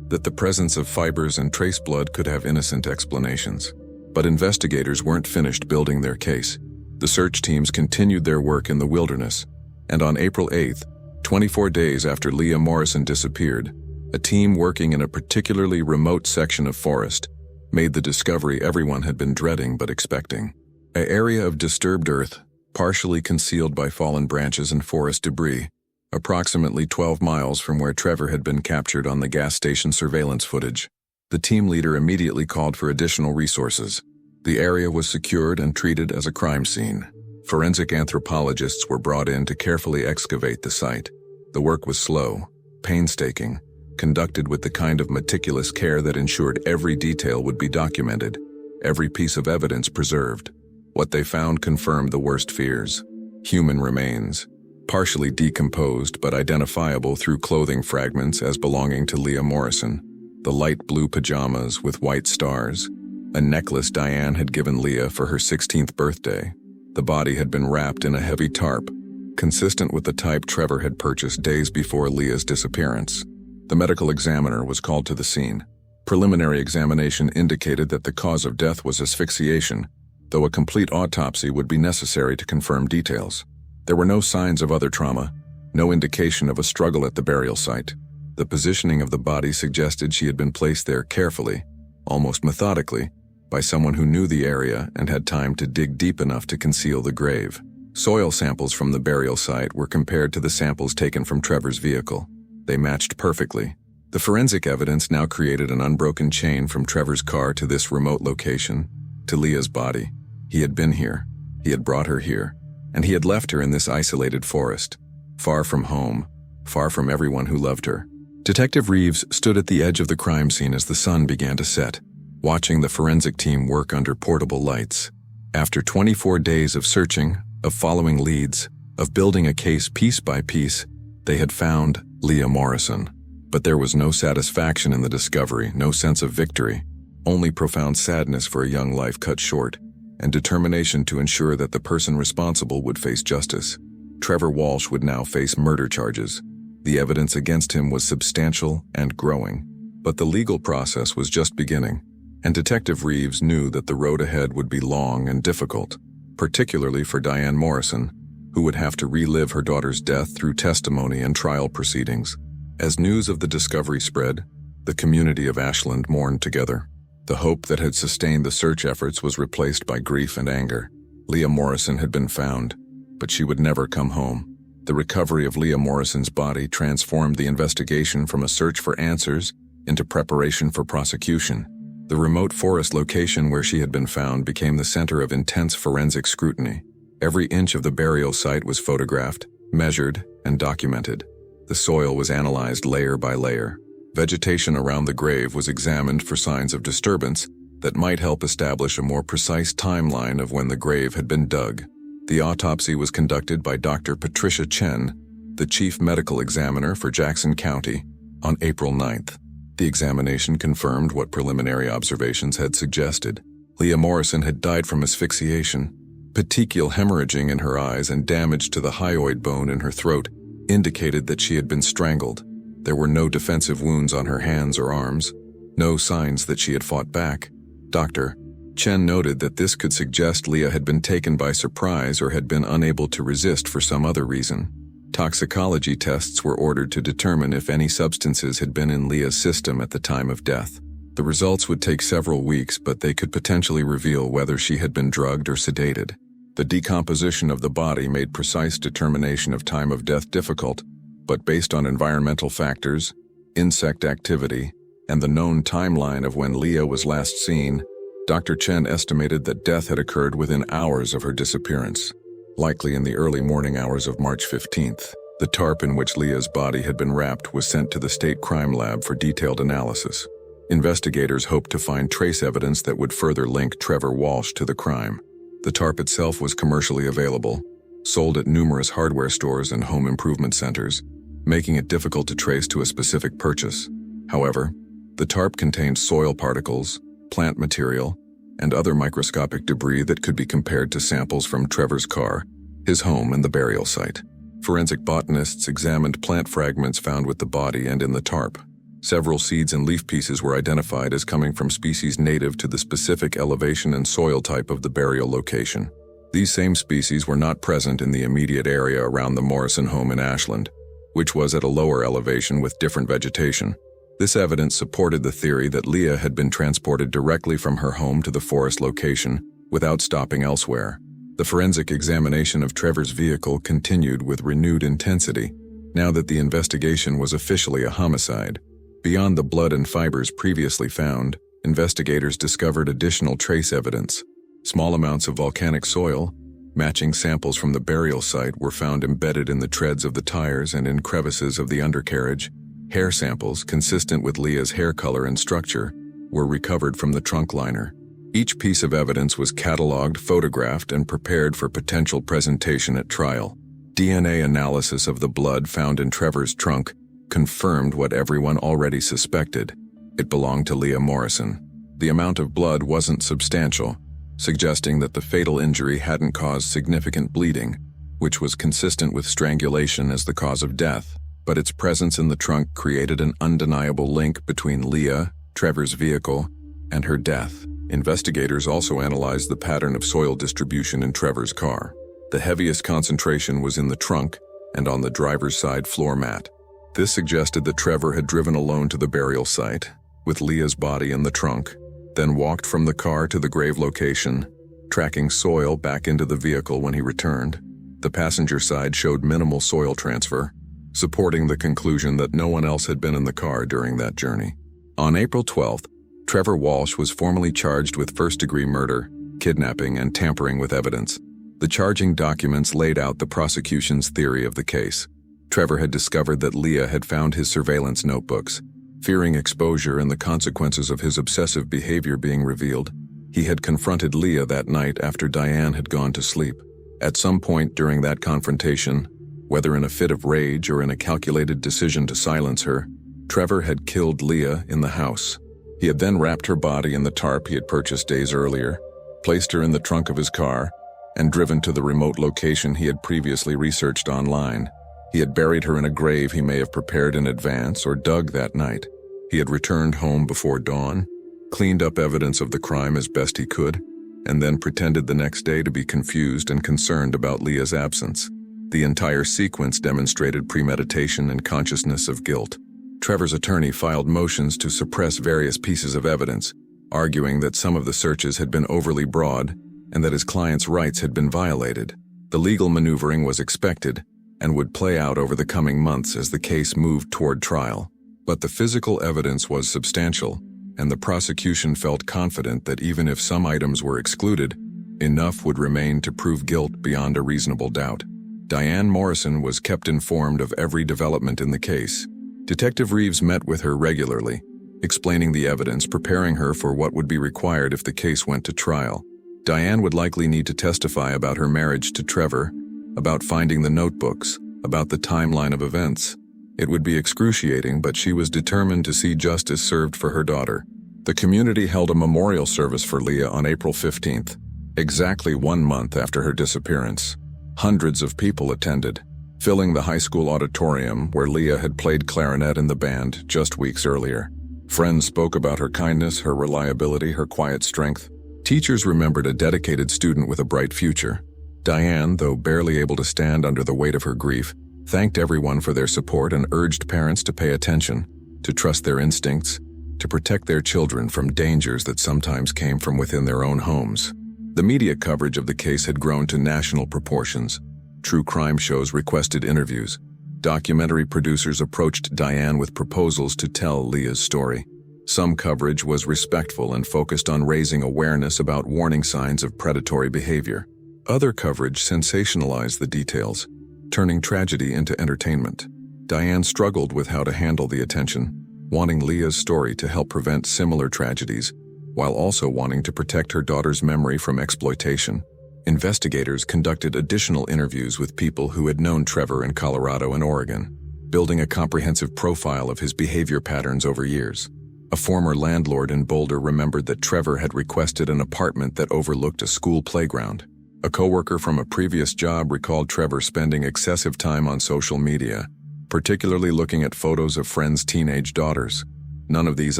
that the presence of fibers and trace blood could have innocent explanations. But investigators weren't finished building their case. The search teams continued their work in the wilderness, and on April 8th, 24 days after Leah Morrison disappeared, a team working in a particularly remote section of forest made the discovery everyone had been dreading but expecting. An area of disturbed earth, partially concealed by fallen branches and forest debris, approximately 12 miles from where Trevor had been captured on the gas station surveillance footage. The team leader immediately called for additional resources. The area was secured and treated as a crime scene. Forensic anthropologists were brought in to carefully excavate the site. The work was slow, painstaking, conducted with the kind of meticulous care that ensured every detail would be documented, every piece of evidence preserved. What they found confirmed the worst fears. Human remains, partially decomposed but identifiable through clothing fragments as belonging to Leah Morrison. The light blue pajamas with white stars, a necklace Diane had given Leah for her 16th birthday. The body had been wrapped in a heavy tarp, consistent with the type Trevor had purchased days before Leah's disappearance. The medical examiner was called to the scene. Preliminary examination indicated that the cause of death was asphyxiation, though a complete autopsy would be necessary to confirm details. There were no signs of other trauma, no indication of a struggle at the burial site. The positioning of the body suggested she had been placed there carefully, almost methodically, by someone who knew the area and had time to dig deep enough to conceal the grave. Soil samples from the burial site were compared to the samples taken from Trevor's vehicle. They matched perfectly. The forensic evidence now created an unbroken chain from Trevor's car to this remote location, to Leah's body. He had been here, he had brought her here, and he had left her in this isolated forest, far from home, far from everyone who loved her. Detective Reeves stood at the edge of the crime scene as the sun began to set, watching the forensic team work under portable lights. After 24 days of searching, of following leads, of building a case piece by piece, they had found Leah Morrison. But there was no satisfaction in the discovery, no sense of victory, only profound sadness for a young life cut short, and determination to ensure that the person responsible would face justice. Trevor Walsh would now face murder charges. The evidence against him was substantial and growing, but the legal process was just beginning, and Detective Reeves knew that the road ahead would be long and difficult, particularly for Diane Morrison, who would have to relive her daughter's death through testimony and trial proceedings. As news of the discovery spread, the community of Ashland mourned together. The hope that had sustained the search efforts was replaced by grief and anger. Leah Morrison had been found, but she would never come home. The recovery of Leah Morrison's body transformed the investigation from a search for answers into preparation for prosecution. The remote forest location where she had been found became the center of intense forensic scrutiny. Every inch of the burial site was photographed, measured, and documented. The soil was analyzed layer by layer. Vegetation around the grave was examined for signs of disturbance that might help establish a more precise timeline of when the grave had been dug. The autopsy was conducted by Dr. Patricia Chen, the chief medical examiner for Jackson County, on April 9th. The examination confirmed what preliminary observations had suggested. Leah Morrison had died from asphyxiation. Petechial hemorrhaging in her eyes and damage to the hyoid bone in her throat indicated that she had been strangled. There were no defensive wounds on her hands or arms, no signs that she had fought back. Dr. Chen noted that this could suggest Leah had been taken by surprise or had been unable to resist for some other reason. Toxicology tests were ordered to determine if any substances had been in Leah's system at the time of death. The results would take several weeks, but they could potentially reveal whether she had been drugged or sedated. The decomposition of the body made precise determination of time of death difficult, but based on environmental factors, insect activity, and the known timeline of when Leah was last seen, Dr. Chen estimated that death had occurred within hours of her disappearance, likely in the early morning hours of March 15th. The tarp in which Leah's body had been wrapped was sent to the state crime lab for detailed analysis. Investigators hoped to find trace evidence that would further link Trevor Walsh to the crime. The tarp itself was commercially available, sold at numerous hardware stores and home improvement centers, making it difficult to trace to a specific purchase. However, the tarp contained soil particles, plant material, and other microscopic debris that could be compared to samples from Trevor's car, his home, and the burial site. Forensic botanists examined plant fragments found with the body and in the tarp. Several seeds and leaf pieces were identified as coming from species native to the specific elevation and soil type of the burial location. These same species were not present in the immediate area around the Morrison home in Ashland, which was at a lower elevation with different vegetation. This evidence supported the theory that Leah had been transported directly from her home to the forest location without stopping elsewhere. The forensic examination of Trevor's vehicle continued with renewed intensity, now that the investigation was officially a homicide. Beyond the blood and fibers previously found, investigators discovered additional trace evidence. Small amounts of volcanic soil, matching samples from the burial site, were found embedded in the treads of the tires and in crevices of the undercarriage. Hair samples, consistent with Leah's hair color and structure, were recovered from the trunk liner. Each piece of evidence was cataloged, photographed, and prepared for potential presentation at trial. DNA analysis of the blood found in Trevor's trunk confirmed what everyone already suspected. It belonged to Leah Morrison. The amount of blood wasn't substantial, suggesting that the fatal injury hadn't caused significant bleeding, which was consistent with strangulation as the cause of death. But its presence in the trunk created an undeniable link between Leah, Trevor's vehicle, and her death. Investigators also analyzed the pattern of soil distribution in Trevor's car. The heaviest concentration was in the trunk and on the driver's side floor mat. This suggested that Trevor had driven alone to the burial site, with Leah's body in the trunk, then walked from the car to the grave location, tracking soil back into the vehicle when he returned. The passenger side showed minimal soil transfer, supporting the conclusion that no one else had been in the car during that journey. On April 12th, Trevor Walsh was formally charged with first-degree murder, kidnapping, and tampering with evidence. The charging documents laid out the prosecution's theory of the case. Trevor had discovered that Leah had found his surveillance notebooks. Fearing exposure and the consequences of his obsessive behavior being revealed, he had confronted Leah that night after Diane had gone to sleep. At some point during that confrontation, whether in a fit of rage or in a calculated decision to silence her, Trevor had killed Leah in the house. He had then wrapped her body in the tarp he had purchased days earlier, placed her in the trunk of his car, and driven to the remote location he had previously researched online. He had buried her in a grave he may have prepared in advance or dug that night. He had returned home before dawn, cleaned up evidence of the crime as best he could, and then pretended the next day to be confused and concerned about Leah's absence. The entire sequence demonstrated premeditation and consciousness of guilt. Trevor's attorney filed motions to suppress various pieces of evidence, arguing that some of the searches had been overly broad and that his client's rights had been violated. The legal maneuvering was expected and would play out over the coming months as the case moved toward trial. But the physical evidence was substantial, and the prosecution felt confident that even if some items were excluded, enough would remain to prove guilt beyond a reasonable doubt. Diane Morrison was kept informed of every development in the case. Detective Reeves met with her regularly, explaining the evidence, preparing her for what would be required if the case went to trial. Diane would likely need to testify about her marriage to Trevor, about finding the notebooks, about the timeline of events. It would be excruciating, but she was determined to see justice served for her daughter. The community held a memorial service for Leah on April 15th, exactly 1 month after her disappearance. Hundreds of people attended, filling the high school auditorium where Leah had played clarinet in the band just weeks earlier. Friends spoke about her kindness, her reliability, her quiet strength. Teachers remembered a dedicated student with a bright future. Diane, though barely able to stand under the weight of her grief, thanked everyone for their support and urged parents to pay attention, to trust their instincts, to protect their children from dangers that sometimes came from within their own homes. The media coverage of the case had grown to national proportions. True crime shows requested interviews. Documentary producers approached Diane with proposals to tell Leah's story. Some coverage was respectful and focused on raising awareness about warning signs of predatory behavior. Other coverage sensationalized the details, turning tragedy into entertainment. Diane struggled with how to handle the attention, wanting Leah's story to help prevent similar tragedies, while also wanting to protect her daughter's memory from exploitation. Investigators conducted additional interviews with people who had known Trevor in Colorado and Oregon, building a comprehensive profile of his behavior patterns over years. A former landlord in Boulder remembered that Trevor had requested an apartment that overlooked a school playground. A coworker from a previous job recalled Trevor spending excessive time on social media, particularly looking at photos of friends' teenage daughters. None of these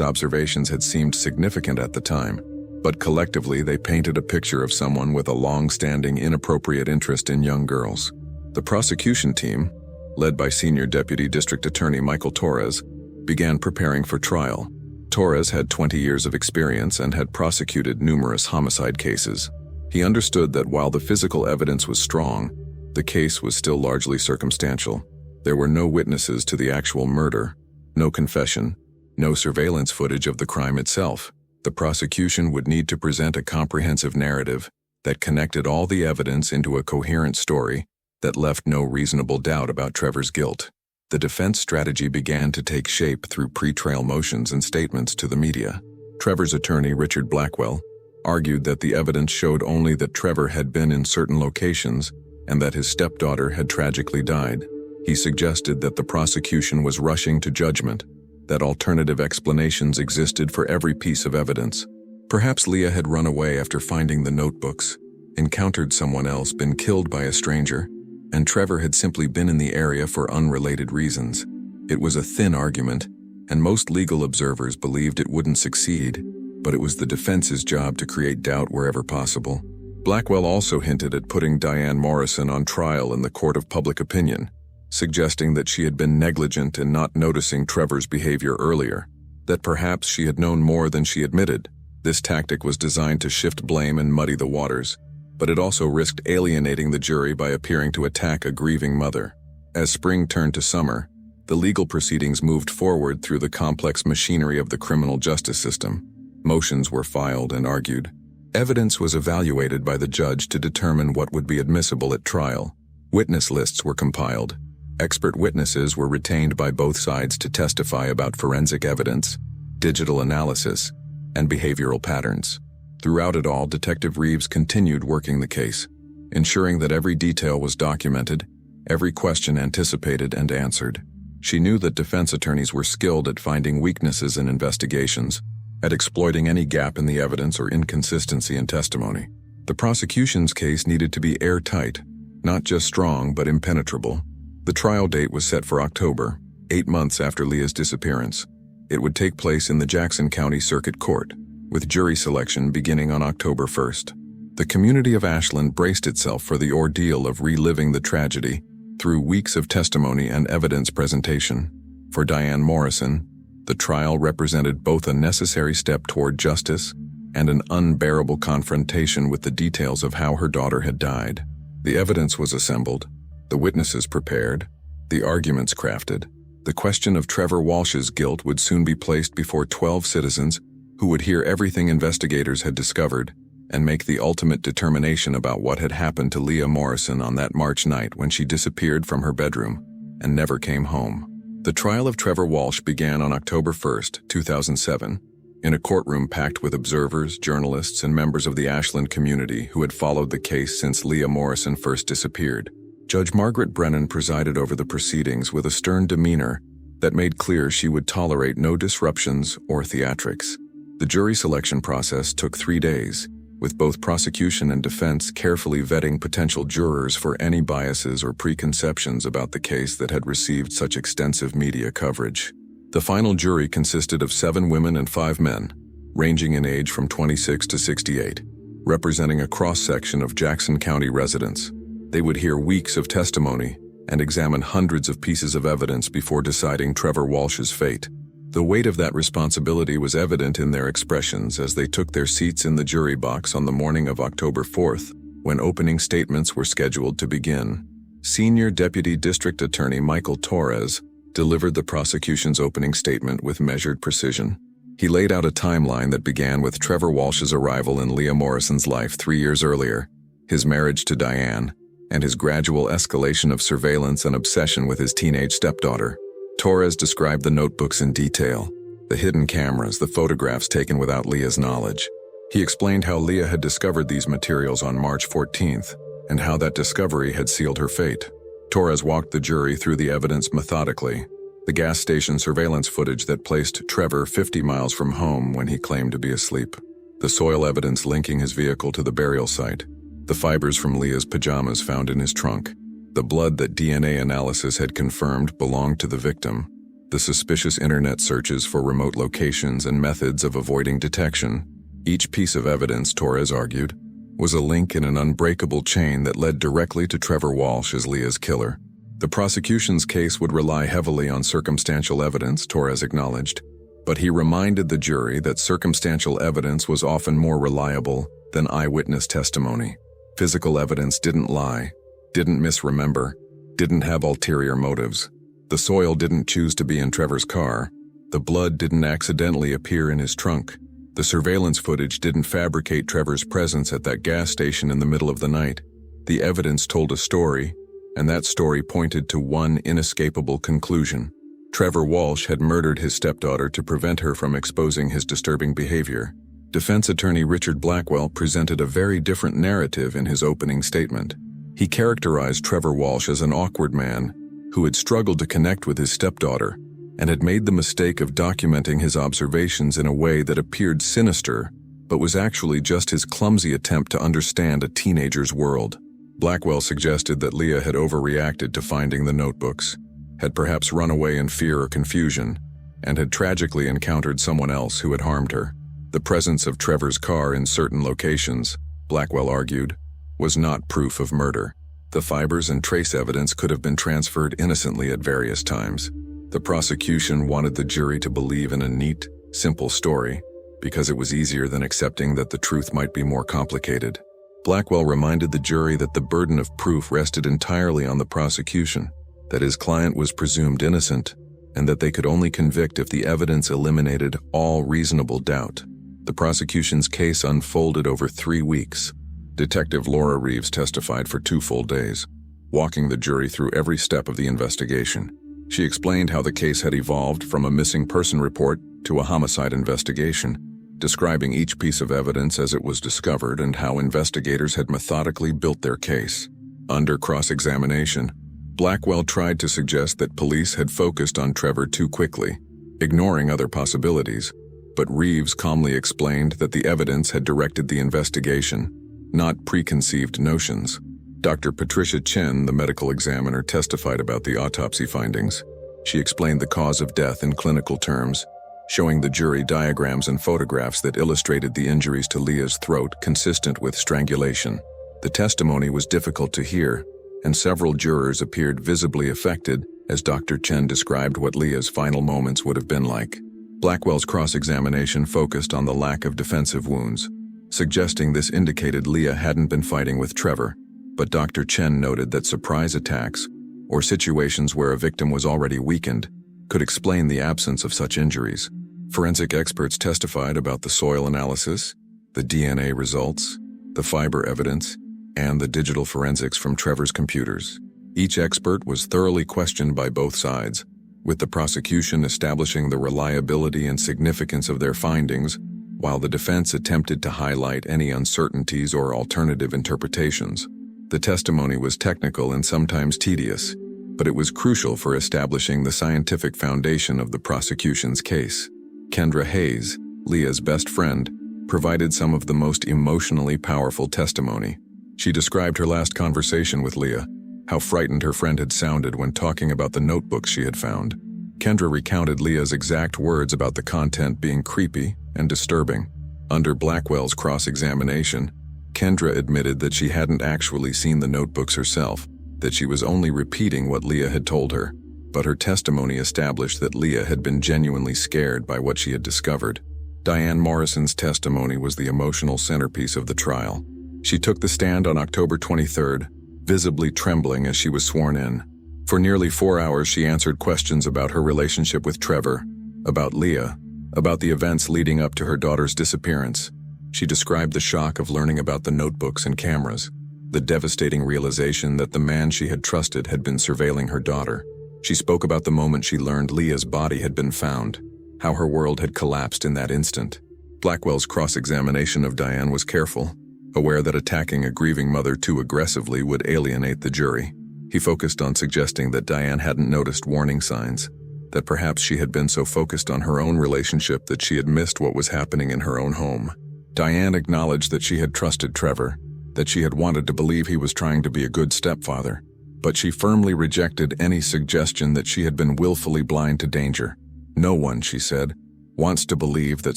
observations had seemed significant at the time, but collectively they painted a picture of someone with a long-standing inappropriate interest in young girls. The prosecution team, led by Senior Deputy District Attorney Michael Torres, began preparing for trial. Torres had 20 years of experience and had prosecuted numerous homicide cases. He understood that while the physical evidence was strong, the case was still largely circumstantial. There were no witnesses to the actual murder, no confession, no surveillance footage of the crime itself. The prosecution would need to present a comprehensive narrative that connected all the evidence into a coherent story that left no reasonable doubt about Trevor's guilt. The defense strategy began to take shape through pre-trial motions and statements to the media. Trevor's attorney, Richard Blackwell, argued that the evidence showed only that Trevor had been in certain locations and that his stepdaughter had tragically died. He suggested that the prosecution was rushing to judgment, that alternative explanations existed for every piece of evidence. Perhaps Leah had run away after finding the notebooks, encountered someone else, been killed by a stranger, and Trevor had simply been in the area for unrelated reasons. It was a thin argument, and most legal observers believed it wouldn't succeed, but it was the defense's job to create doubt wherever possible. Blackwell also hinted at putting Diane Morrison on trial in the court of public opinion, suggesting that she had been negligent in not noticing Trevor's behavior earlier, that perhaps she had known more than she admitted. This tactic was designed to shift blame and muddy the waters, but it also risked alienating the jury by appearing to attack a grieving mother. As spring turned to summer, the legal proceedings moved forward through the complex machinery of the criminal justice system. Motions were filed and argued. Evidence was evaluated by the judge to determine what would be admissible at trial. Witness lists were compiled. Expert witnesses were retained by both sides to testify about forensic evidence, digital analysis, and behavioral patterns. Throughout it all, Detective Reeves continued working the case, ensuring that every detail was documented, every question anticipated and answered. She knew that defense attorneys were skilled at finding weaknesses in investigations, at exploiting any gap in the evidence or inconsistency in testimony. The prosecution's case needed to be airtight, not just strong but impenetrable. The trial date was set for October, 8 months after Leah's disappearance. It would take place in the Jackson County Circuit Court, with jury selection beginning on October 1st. The community of Ashland braced itself for the ordeal of reliving the tragedy through weeks of testimony and evidence presentation. For Diane Morrison, the trial represented both a necessary step toward justice and an unbearable confrontation with the details of how her daughter had died. The evidence was assembled, the witnesses prepared, the arguments crafted. The question of Trevor Walsh's guilt would soon be placed before 12 citizens who would hear everything investigators had discovered and make the ultimate determination about what had happened to Leah Morrison on that March night when she disappeared from her bedroom and never came home. The trial of Trevor Walsh began on October 1st, 2007, in a courtroom packed with observers, journalists, and members of the Ashland community who had followed the case since Leah Morrison first disappeared. Judge Margaret Brennan presided over the proceedings with a stern demeanor that made clear she would tolerate no disruptions or theatrics. The jury selection process took 3 days, with both prosecution and defense carefully vetting potential jurors for any biases or preconceptions about the case that had received such extensive media coverage. The final jury consisted of 7 women and 5 men, ranging in age from 26 to 68, representing a cross-section of Jackson County residents. They would hear weeks of testimony and examine hundreds of pieces of evidence before deciding Trevor Walsh's fate. The weight of that responsibility was evident in their expressions as they took their seats in the jury box on the morning of October 4th, when opening statements were scheduled to begin. Senior Deputy District Attorney Michael Torres delivered the prosecution's opening statement with measured precision. He laid out a timeline that began with Trevor Walsh's arrival in Leah Morrison's life 3 years earlier, his marriage to Diane, and his gradual escalation of surveillance and obsession with his teenage stepdaughter. Torres described the notebooks in detail, the hidden cameras, the photographs taken without Leah's knowledge. He explained how Leah had discovered these materials on March 14th, and how that discovery had sealed her fate. Torres walked the jury through the evidence methodically, the gas station surveillance footage that placed Trevor 50 miles from home when he claimed to be asleep, the soil evidence linking his vehicle to the burial site, the fibers from Leah's pajamas found in his trunk, the blood that DNA analysis had confirmed belonged to the victim, the suspicious internet searches for remote locations and methods of avoiding detection. Each piece of evidence, Torres argued, was a link in an unbreakable chain that led directly to Trevor Walsh as Leah's killer. The prosecution's case would rely heavily on circumstantial evidence, Torres acknowledged, but he reminded the jury that circumstantial evidence was often more reliable than eyewitness testimony. Physical evidence didn't lie, didn't misremember, didn't have ulterior motives. The soil didn't choose to be in Trevor's car. The blood didn't accidentally appear in his trunk. The surveillance footage didn't fabricate Trevor's presence at that gas station in the middle of the night. The evidence told a story, and that story pointed to one inescapable conclusion. Trevor Walsh had murdered his stepdaughter to prevent her from exposing his disturbing behavior. Defense attorney Richard Blackwell presented a very different narrative in his opening statement. He characterized Trevor Walsh as an awkward man who had struggled to connect with his stepdaughter and had made the mistake of documenting his observations in a way that appeared sinister, but was actually just his clumsy attempt to understand a teenager's world. Blackwell suggested that Leah had overreacted to finding the notebooks, had perhaps run away in fear or confusion, and had tragically encountered someone else who had harmed her. The presence of Trevor's car in certain locations, Blackwell argued, was not proof of murder. The fibers and trace evidence could have been transferred innocently at various times. The prosecution wanted the jury to believe in a neat, simple story because it was easier than accepting that the truth might be more complicated. Blackwell reminded the jury that the burden of proof rested entirely on the prosecution, that his client was presumed innocent, and that they could only convict if the evidence eliminated all reasonable doubt. The prosecution's case unfolded over 3 weeks. Detective Laura Reeves testified for 2 full days, walking the jury through every step of the investigation. She explained how the case had evolved from a missing person report to a homicide investigation, describing each piece of evidence as it was discovered and how investigators had methodically built their case. Under cross-examination, Blackwell tried to suggest that police had focused on Trevor too quickly, ignoring other possibilities, but Reeves calmly explained that the evidence had directed the investigation, not preconceived notions. Dr. Patricia Chen, the medical examiner, testified about the autopsy findings. She explained the cause of death in clinical terms, showing the jury diagrams and photographs that illustrated the injuries to Leah's throat consistent with strangulation. The testimony was difficult to hear, and several jurors appeared visibly affected as Dr. Chen described what Leah's final moments would have been like. Blackwell's cross-examination focused on the lack of defensive wounds, suggesting this indicated Leah hadn't been fighting with Trevor, but Dr. Chen noted that surprise attacks, or situations where a victim was already weakened, could explain the absence of such injuries. Forensic experts testified about the soil analysis, the DNA results, the fiber evidence, and the digital forensics from Trevor's computers. Each expert was thoroughly questioned by both sides, with the prosecution establishing the reliability and significance of their findings, while the defense attempted to highlight any uncertainties or alternative interpretations. The testimony was technical and sometimes tedious, but it was crucial for establishing the scientific foundation of the prosecution's case. Kendra Hayes, Leah's best friend, provided some of the most emotionally powerful testimony. She described her last conversation with Leah, how frightened her friend had sounded when talking about the notebooks she had found. Kendra recounted Leah's exact words about the content being creepy and disturbing. Under Blackwell's cross-examination, Kendra admitted that she hadn't actually seen the notebooks herself, that she was only repeating what Leah had told her, but her testimony established that Leah had been genuinely scared by what she had discovered. Diane Morrison's testimony was the emotional centerpiece of the trial. She took the stand on October 23rd, visibly trembling as she was sworn in. For nearly 4 hours, she answered questions about her relationship with Trevor, about Leah, about the events leading up to her daughter's disappearance. She described the shock of learning about the notebooks and cameras, the devastating realization that the man she had trusted had been surveilling her daughter. She spoke about the moment she learned Leah's body had been found, how her world had collapsed in that instant. Blackwell's cross-examination of Diane was careful, aware that attacking a grieving mother too aggressively would alienate the jury. He focused on suggesting that Diane hadn't noticed warning signs, that perhaps she had been so focused on her own relationship that she had missed what was happening in her own home. Diane acknowledged that she had trusted Trevor, that she had wanted to believe he was trying to be a good stepfather, but she firmly rejected any suggestion that she had been willfully blind to danger. No one, she said, wants to believe that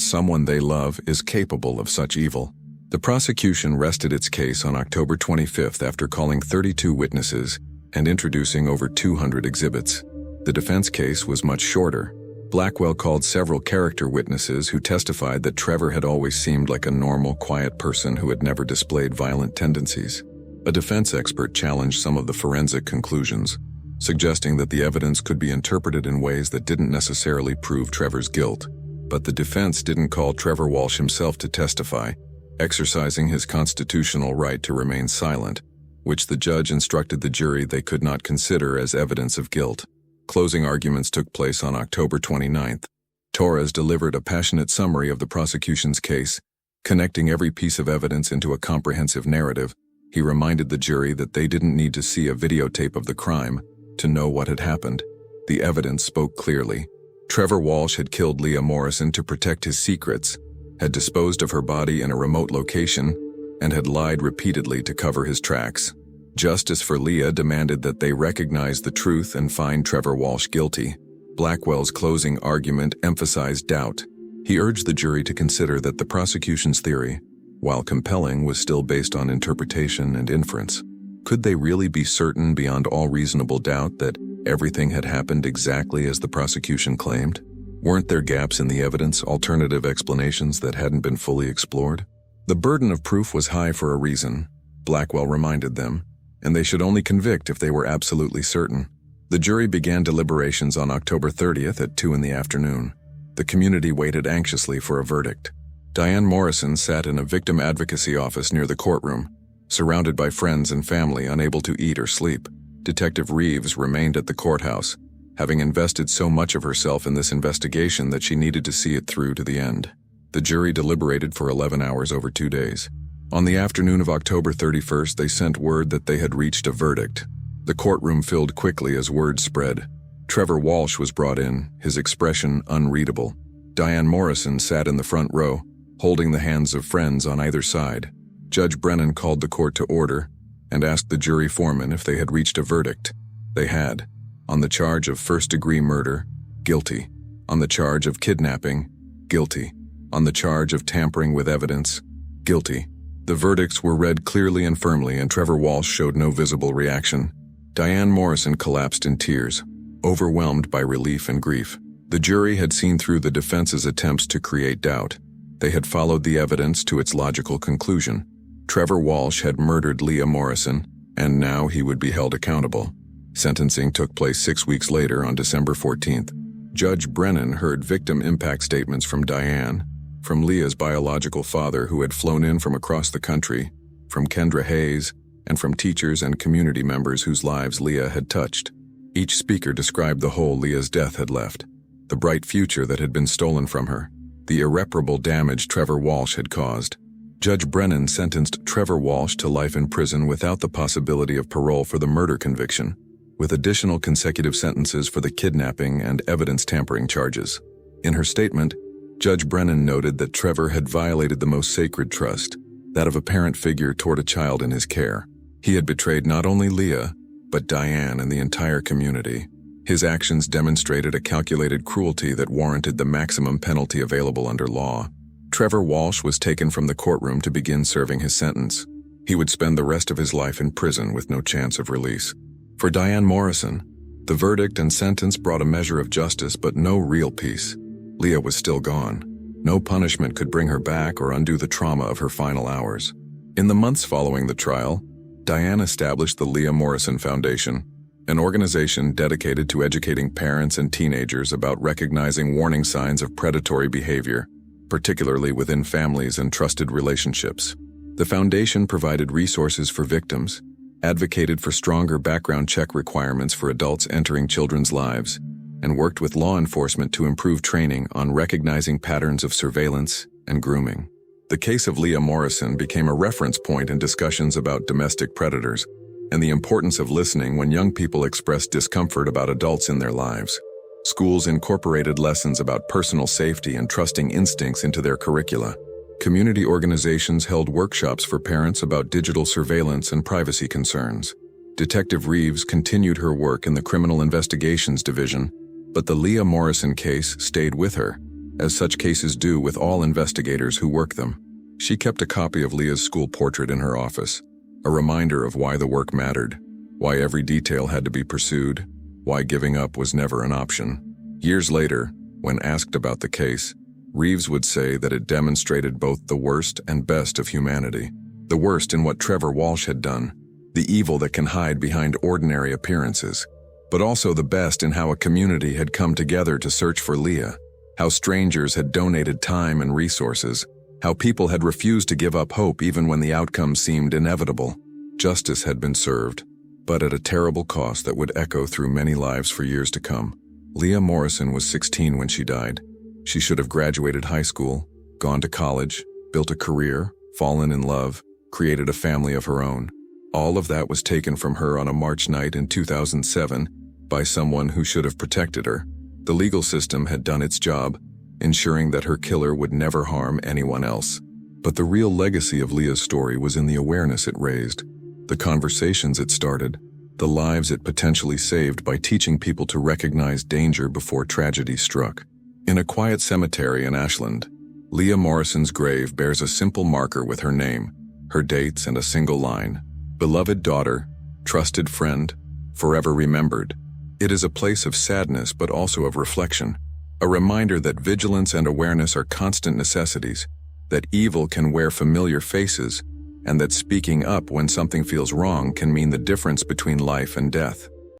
someone they love is capable of such evil. The prosecution rested its case on October 25th after calling 32 witnesses and introducing over 200 exhibits. The defense case was much shorter. Blackwell called several character witnesses who testified that Trevor had always seemed like a normal, quiet person who had never displayed violent tendencies. A defense expert challenged some of the forensic conclusions, suggesting that the evidence could be interpreted in ways that didn't necessarily prove Trevor's guilt. But the defense didn't call Trevor Walsh himself to testify, exercising his constitutional right to remain silent, which the judge instructed the jury they could not consider as evidence of guilt. Closing arguments took place on October 29th. Torres delivered a passionate summary of the prosecution's case, connecting every piece of evidence into a comprehensive narrative. He reminded the jury that they didn't need to see a videotape of the crime to know what had happened. The evidence spoke clearly. Trevor Walsh had killed Leah Morrison to protect his secrets, had disposed of her body in a remote location, and had lied repeatedly to cover his tracks. Justice for Leah demanded that they recognize the truth and find Trevor Walsh guilty. Blackwell's closing argument emphasized doubt. He urged the jury to consider that the prosecution's theory, while compelling, was still based on interpretation and inference. Could they really be certain beyond all reasonable doubt that everything had happened exactly as the prosecution claimed? Weren't there gaps in the evidence, alternative explanations that hadn't been fully explored? The burden of proof was high for a reason, Blackwell reminded them, and they should only convict if they were absolutely certain. The jury began deliberations on October 30th at 2 in the afternoon. The community waited anxiously for a verdict. Diane Morrison sat in a victim advocacy office near the courtroom, surrounded by friends and family unable to eat or sleep. Detective Reeves remained at the courthouse, having invested so much of herself in this investigation that she needed to see it through to the end. The jury deliberated for 11 hours over 2 days. On the afternoon of October 31st, they sent word that they had reached a verdict. The courtroom filled quickly as word spread. Trevor Walsh was brought in, his expression unreadable. Diane Morrison sat in the front row, holding the hands of friends on either side. Judge Brennan called the court to order and asked the jury foreman if they had reached a verdict. They had. On the charge of first-degree murder, guilty. On the charge of kidnapping, guilty. On the charge of tampering with evidence, guilty. The verdicts were read clearly and firmly, and Trevor Walsh showed no visible reaction. Diane Morrison collapsed in tears, overwhelmed by relief and grief. The jury had seen through the defense's attempts to create doubt. They had followed the evidence to its logical conclusion. Trevor Walsh had murdered Leah Morrison, and now he would be held accountable. Sentencing took place 6 weeks later on December 14th. Judge Brennan heard victim impact statements from Diane, from Leah's biological father who had flown in from across the country, from Kendra Hayes, and from teachers and community members whose lives Leah had touched. Each speaker described the hole Leah's death had left, the bright future that had been stolen from her, the irreparable damage Trevor Walsh had caused. Judge Brennan sentenced Trevor Walsh to life in prison without the possibility of parole for the murder conviction, with additional consecutive sentences for the kidnapping and evidence tampering charges. In her statement, Judge Brennan noted that Trevor had violated the most sacred trust, that of a parent figure toward a child in his care. He had betrayed not only Leah, but Diane and the entire community. His actions demonstrated a calculated cruelty that warranted the maximum penalty available under law. Trevor Walsh was taken from the courtroom to begin serving his sentence. He would spend the rest of his life in prison with no chance of release. For Diane Morrison, the verdict and sentence brought a measure of justice but no real peace. Leah was still gone. No punishment could bring her back or undo the trauma of her final hours. In the months following the trial, Diane established the Leah Morrison Foundation, an organization dedicated to educating parents and teenagers about recognizing warning signs of predatory behavior, particularly within families and trusted relationships. The foundation provided resources for victims, advocated for stronger background check requirements for adults entering children's lives, and worked with law enforcement to improve training on recognizing patterns of surveillance and grooming. The case of Leah Morrison became a reference point in discussions about domestic predators and the importance of listening when young people express discomfort about adults in their lives. Schools incorporated lessons about personal safety and trusting instincts into their curricula. Community organizations held workshops for parents about digital surveillance and privacy concerns. Detective Reeves continued her work in the Criminal Investigations Division, but the Leah Morrison case stayed with her, as such cases do with all investigators who work them. She kept a copy of Leah's school portrait in her office, a reminder of why the work mattered, why every detail had to be pursued, why giving up was never an option. Years later, when asked about the case, Reeves would say that it demonstrated both the worst and best of humanity. The worst in what Trevor Walsh had done, the evil that can hide behind ordinary appearances, but also the best in how a community had come together to search for Leah, how strangers had donated time and resources, how people had refused to give up hope even when the outcome seemed inevitable. Justice had been served, but at a terrible cost that would echo through many lives for years to come. Leah Morrison was 16 when she died. She should have graduated high school, gone to college, built a career, fallen in love, created a family of her own. All of that was taken from her on a March night in 2007 by someone who should have protected her. The legal system had done its job, ensuring that her killer would never harm anyone else. But the real legacy of Leah's story was in the awareness it raised, the conversations it started, the lives it potentially saved by teaching people to recognize danger before tragedy struck. In a quiet cemetery in Ashland, Leah Morrison's grave bears a simple marker with her name, her dates, and a single line: "Beloved daughter, trusted friend, forever remembered." It is a place of sadness but also of reflection, a reminder that vigilance and awareness are constant necessities, that evil can wear familiar faces, and that speaking up when something feels wrong can mean the difference between life and death.